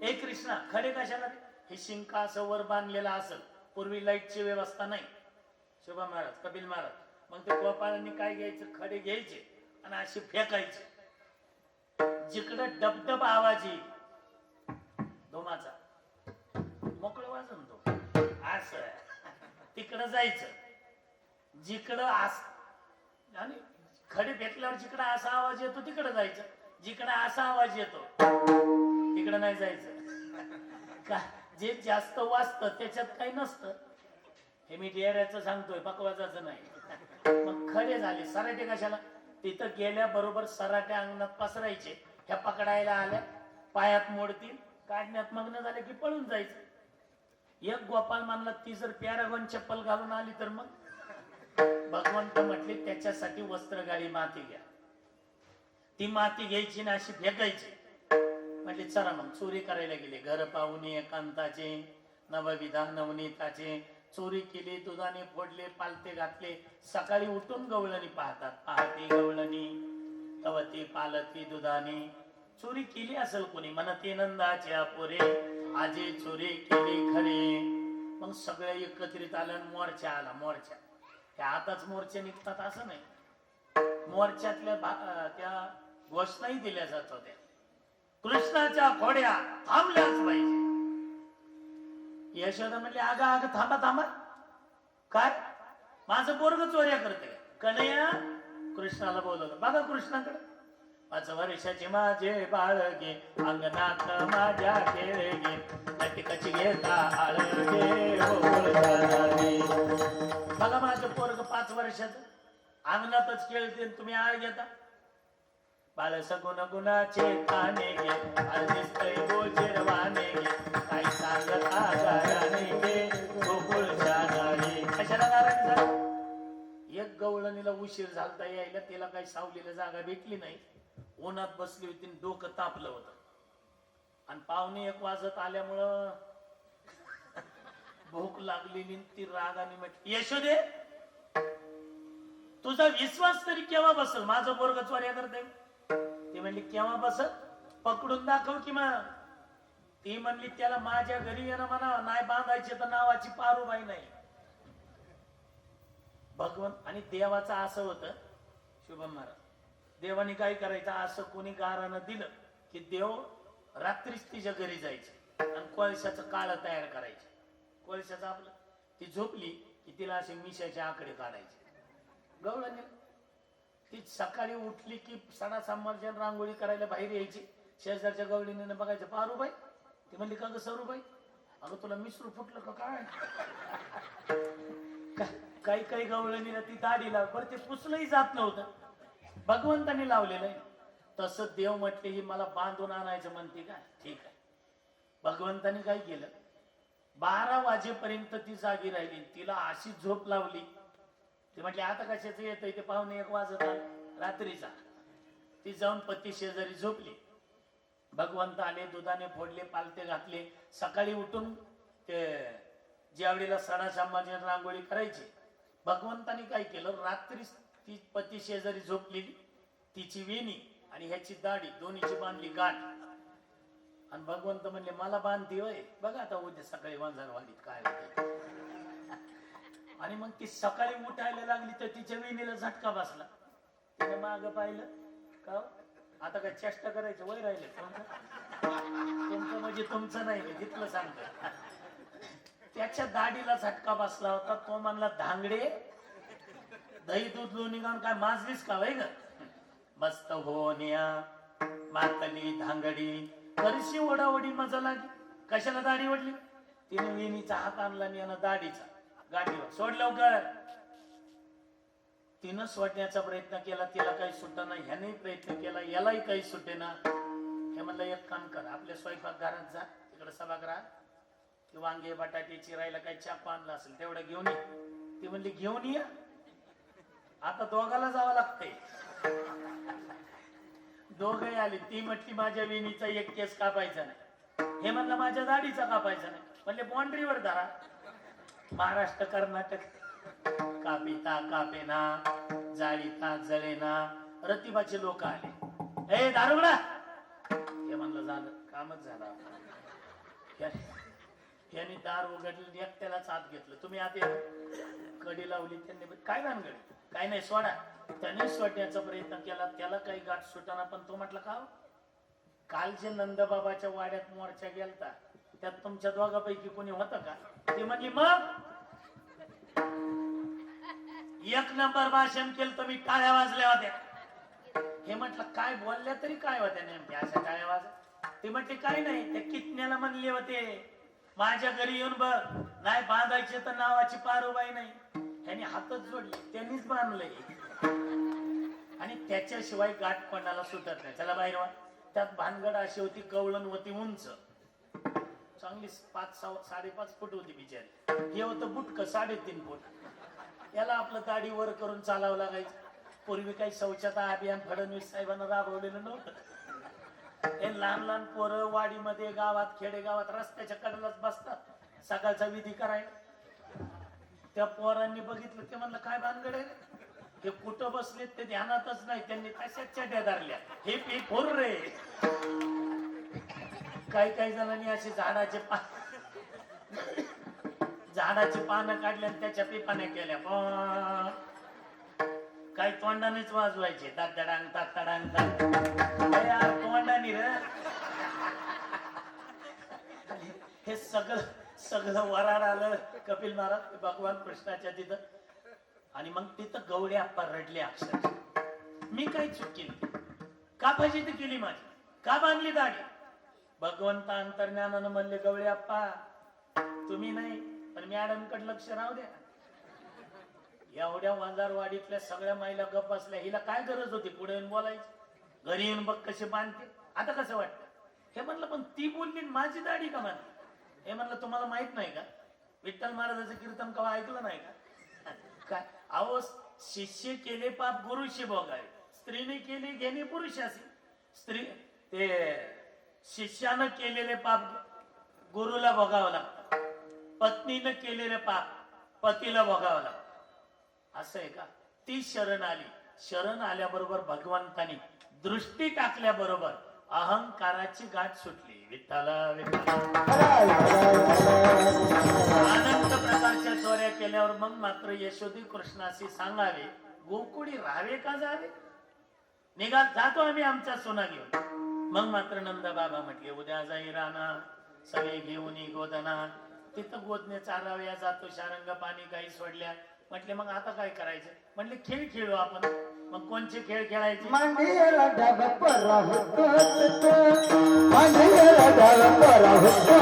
A: ए कृष्णा खडे कशाला हे शिंका असं वर बांधलेला असेल पूर्वी लाईटची व्यवस्था नाही शोभा महाराज कपिल महाराज मग ते गोपाळांनी काय घ्यायचं खडे घ्यायचे आणि असे फेकायचे जिकडं डबडब आवाज येईल धोमाचा मोकळं वाजन तो असं तिकडं जायचं जिकडं आणि खडे फेकल्यावर जिकडं असा आवाज येतो तिकडं जायचं जिकडं असा आवाज येतो तिकडं नाही जायचं का जे जास्त वाजतं त्याच्यात काही नसतं. हे मी डेऱ्याचं सांगतोय पकवाजाचं नाही. मग खडे झाले सराटे कशाला तिथं गेल्याबरोबर सराट्या अंगणात पसरायचे ह्या पकडायला आल्या पायात मोडतील काढण्यात मग्न झाले की पळून जायचं. एक गोपाल मानला ती जर पॅरागॉन चप्पल घालून आली तर मग भगवंत म्हटले त्याच्यासाठी वस्त्रगाळी माती घ्या. ती माती घ्यायची ना अशी फेकायची. म्हटले चला मग चोरी करायला गेले घर पाहुणे एकांताचे नवविधा नवनीताचे चोरी केली दुधाने फोडले पालते घातले. सकाळी उठून गवळणी पाहतात पहाटे गवळणी तवती पालती दुधाने चोरी केली असेल कोणी म्हणते नंदाच्या पोरे आजे चोरी केली खरे. मग सगळे एकत्रित आलं मोर्चा आला. मोर्चा त्या आताच मोर्चे निघतात असं नाही मोर्चातल्या त्या घोषणाही दिल्या जात होत्या कृष्णाच्या घोड्या थांबल्याच पाहिजे. यशोदा म्हणले अगं अगं थांबा थांबा काय माझं पोरग चोऱ्या करते कन्हैया कृष्णाला बोलवलं बघा कृष्णाकडे 5 वर्षाचे माझे बाळगे अंगणात माझ्या खेळगे लटकची घेता आळगे बघा माझं पोरग 5 वर्षाचं अंगणातच खेळते तुम्ही आळ घेता. बाळ सगुण गुणाचे काने घे दिसतय गोचरवाने घे काही सांगता गाराने घे गोकुळ जाणारे. कशाला गारण झालं एक गवळणीला उशीर झालता यायला तिला काही सावलीला जागा भेटली नाही उन्हात बसली होती डोकं तापलं होतं आणि पावणे 1 वाजत आल्यामुळं भूक लागलेली ती रागाने म्हटली यशोदे तुझा विश्वास तरी केव्हा बसल माझं पोरग चोऱ्या करते. ती म्हणली केव्हा बसत पकडून दाखव की मग. ती म्हणली त्याला माझ्या घरी येणं म्हणा नाही बांधायचे तर नावाची पारूबाई नाही. भगवंत आणि देवाचं असं होतं शुभम महाराज देवाने काय करायचं असं कोणी गारानं दिलं की देव रात्रीच तिच्या घरी जायचे आणि कोळशाचं काळं तयार करायचे. कोळशाचं आपलं ती झोपली की तिला असे मिशाचे आकडे काढायचे. गवळणी ती सकाळी उठली की सणा संवर्जन रांगोळी करायला बाहेर यायची. शेजारच्या गवळीने बघायचं पारूबाई ती म्हणली का ग सरूबाई अगं तुला मिसरू फुटलं का काय. काही काही गवळणीला ती दाढी लाव बरं ते पुसलंही जात नव्हतं भगवंतानी लावलेलं आहे. तसं देव म्हटले ही मला बांधून आणायचं म्हणते काय ठीक आहे. भगवंतानी काय केलं 12 वाजेपर्यंत ती जागी राहिली तिला अशी झोप लावली. ती म्हटली आता कशाचं येत ते पाहुणे 1 वाजत रात्रीचा. ती जाऊन पती शेजारी झोपली. भगवंत आले दुधाने फोडले पालते घातले. सकाळी उठून ते ज्यावेळेला सणा संभाजी रांगोळी करायची भगवंतानी काय केलं रात्री ती पती शेजारी झोपलेली तिची वेणी आणि ह्याची दाढी दोन्हीची बांधली गाठ आणि भगवंत म्हणले मला बांधती होय बघा आता उद्या सकाळी वांझरवाडीत काय होते. आणि मग ती सकाळी उठायला लागली तर तिच्या वेणीला झटका बसला. तिने माग पाहिलं का आता काय चेष्टा करायचं वय राहिले तुमचं म्हणजे तुमचं नाही मी तिथलं सांगतो. त्याच्या दाढीला झटका बसला होता. तो म्हणला धांगडे दही दूध लोणी गाऊन काय माजलीस का वय ग. मस्त होण्या मातली धांगडी बरीचशी ओढाओढी मजा लागली. कशाला दाढी ओढली. तिने वेणीचा हात आणला आणि यानं दाढीचा गाडीवर सोड लवकर. तिनं सोडण्याचा प्रयत्न केला, तिला काही सुटेना. ह्याने प्रयत्न केला, यालाही काही सुटेना. हे म्हणलं एक काम कर, आपल्या स्वयंपाक घरात जा, तिकडे सभागृहात ते वांगे बटाटे चिरायला काही चाप आणला असेल तेवढं घेऊन ये. ती म्हणली घेऊन ये. आता दोघाला जावं लागतंय. दोघही आले. ती म्हटली माझ्या वेणीचा एक केस कापायचा नाही. हे म्हणलं माझ्या दाढीचा कापायचा नाही. म्हणले बाउंड्रीवर धरा. महाराष्ट्र कर्नाटक कापिता कापेना जाळीता जळेना. रतिबाचे लोक आले. ए दारुगडा. हे म्हणलं झालं कामच झालं. यांनी दार उघडले, एकट्यालाच आत घेतलं. तुम्ही आत या. कडी लावली त्यांनी. काय भानगड. काय नाही सोडा. त्याने सोडण्याचा प्रयत्न केला, त्याला काही गाठ सुटाना. पण तो म्हटलं का कालचे नंदबाबाच्या वाड्यात मोर्चा गेलता, त्यात तुमच्या दोघांपैकी कोणी होतं का. ती म्हणली मग एक नंबर भाषण केलं. तुम्ही टाळ्या वाजल्या होत्या. हे म्हटलं काय बोलल्या तरी काय होत्या नेमक्या अशा टाळ्या वाजल्या. ती म्हटली काय नाही, त्या कितण्याला म्हणले होते माझ्या घरी येऊन बघ, नाही बांधायचे तर नावाची पारोबाई नाही. त्यांनी हातच जोडले, त्यांनीच बांधले. आणि त्याच्याशिवाय गाठ कोणाला सुटत नाही. त्याला बाहेर त्यात भानगड अशी होती, कवळण होती उंच चांगली 5-5.5 फूट होती बिचारी. हे होतं बुटक 3.5 फूट. याला आपलं दाढी वर करून चालावं लागायचं. पूर्वी काही शौचाता अभियान फडणवीस साहेबांना राबवलेलं नव्हतं. हे लहान लहान पोरं वाडीमध्ये गावात खेडेगावात रस्त्याच्या कडेलाच बसतात सकाळचा विधी करायला. त्या पोरांनी बघितलं, ते म्हणलं काय भानगड आहे. हे कुठं बसले ते ध्यानातच नाही. त्यांनी कशाच चड्या धरल्या. हे पेपर रे. काही जणांनी अशी झाडाची पानं काढल्या आणि त्याच्या पिपाने केल्या. काही तोंडानेच वाजवायचे. तातडांग तातडांग तोंडाने रे. हे सगळं वराड आलं कपिल महाराज भगवान कृष्णाच्या तिथं. आणि मग तिथं गवळे आप्पा रडले अक्षरशः. मी काही चूक केली का पाहिजे ती केली माझी, का बांधली दाढी. भगवंता अंतर्ज्ञानानं म्हणले गवळे आप्पा तुम्ही नाही पण मॅडमकडे लक्ष राहू द्या. एवढ्या वांजारवाडीतल्या सगळ्या महिला गप बसल्या. हिला काय गरज होती पुढे येऊन बोलायची. घरी येऊन बघ कसे बांधते. आता कसं वाटतं. हे म्हणलं पण ती बोलली माझी दाढी का बांधली. हे म्हणलं तुम्हाला माहित नाही का विठ्ठल महाराजाचं कीर्तन कवा ऐकलं नाही का. काय अहो शिष्य केले पाप गुरुशी भोगावे, स्त्रीने केले घेणे पुरुषाशी. स्त्री ते शिष्यानं केलेले पाप गुरुला भोगावं लागतं, पत्नीनं केलेले पाप पतीला भोगावं लागतं. असं आहे का. ती शरण आली. शरण आल्याबरोबर भगवंतानी दृष्टी टाकल्याबरोबर अहंकाराची गाठ सुटली. विठ्ठला अनंत प्रकारच्या चोऱ्या केल्यावर मग मात्र यशोदी कृष्णाशी सांगावे गोकुळी राहावे का जावे. निघा जातो आम्ही आमच्या सोना घेऊन. मग मात्र नंद बाबा म्हटले उद्या जाई राणा सगळे घेऊन गोदना. तिथं गोदने चाराव्या जातो. शारंग पाणी गाई सोडल्या. म्हटले मग आता काय करायचं. म्हटले खेळ खेळू आपण. मग कोणचे खेळ खेळायचे.
C: मांडीला डाग परा होतो, मांडीला डाग परा होतो,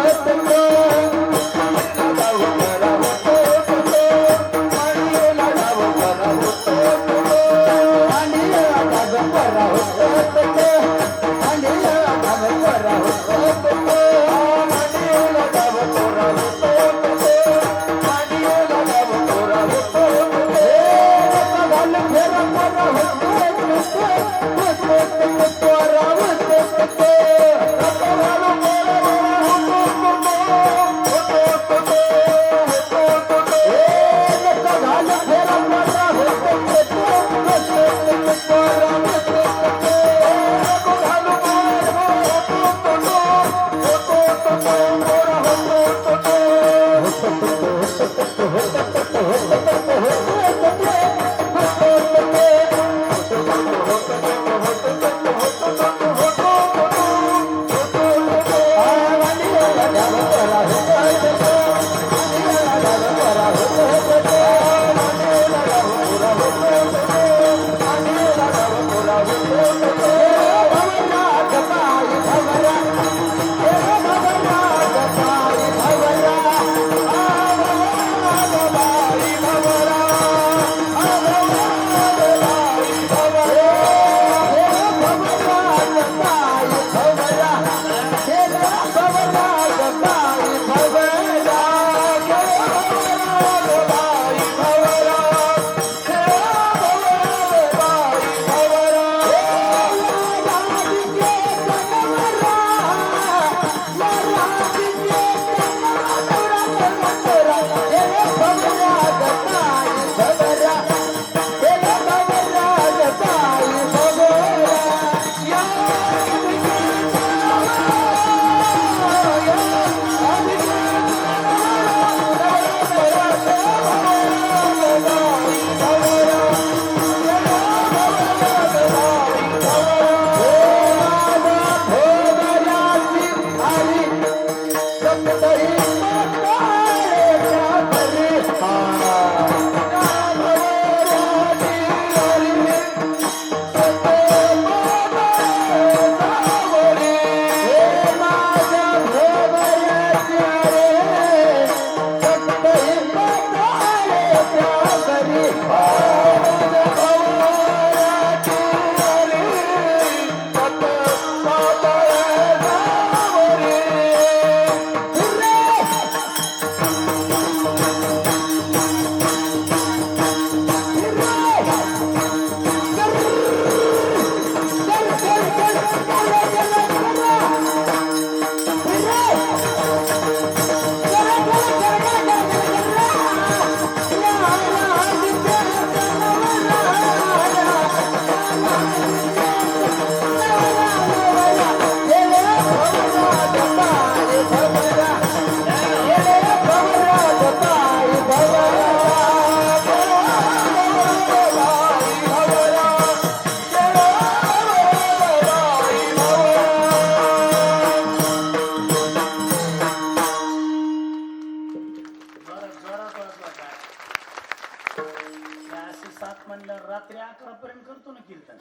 A: 507 म्हणलं रात्री 11 पर्यंत करतो ना कीर्तन.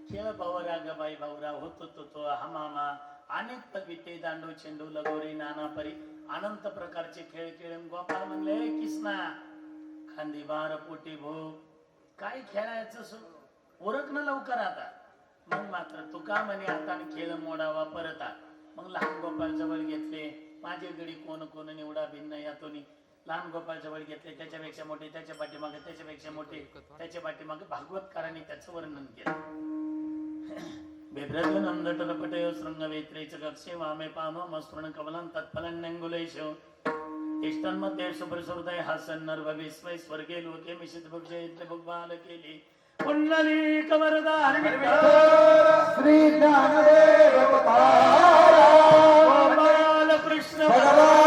A: खेळ भावरा गबाई भावरा होतो तो हमामा अनेक पविते दांडू चेंडू लगोरी नाना परी अनंत प्रकारचे खेळ खेळून गोपाळ म्हणले किसना खांदी बार पोटी भोग काय खेळायचं ओरख ना लवकर आता. मग मात्र तुका म्हणे आता खेळ मोडावा परत आ. मग लहान गोपाळ जवळ घेतले. माझे गडी कोण कोण निवडा भिन्न यातून लहान गोपाळ जवळ घेतले. त्याच्यापेक्षा मोठे त्याच्या पाठीमागे त्याच्यापेक्षा मोठे त्याच्या पाठीमागे भागवतकारांनी त्याचं वर्णन केलं. बिभ्रजनंदटलपटयो शृंगवेत्रैच कक्षे वामे पानो मस्फुरण कमलं तत्फलन्यंगुलेषु इष्टांमध्ये शुभ्रसुहृदय हासन नर्भविस्मय स्वर्गे लोके मिशित भुक्षे भुगबाल केली कुंडली कमरदार
C: श्री ज्ञानदेव तुकाराम
A: गोपाल कृष्ण
C: भगवान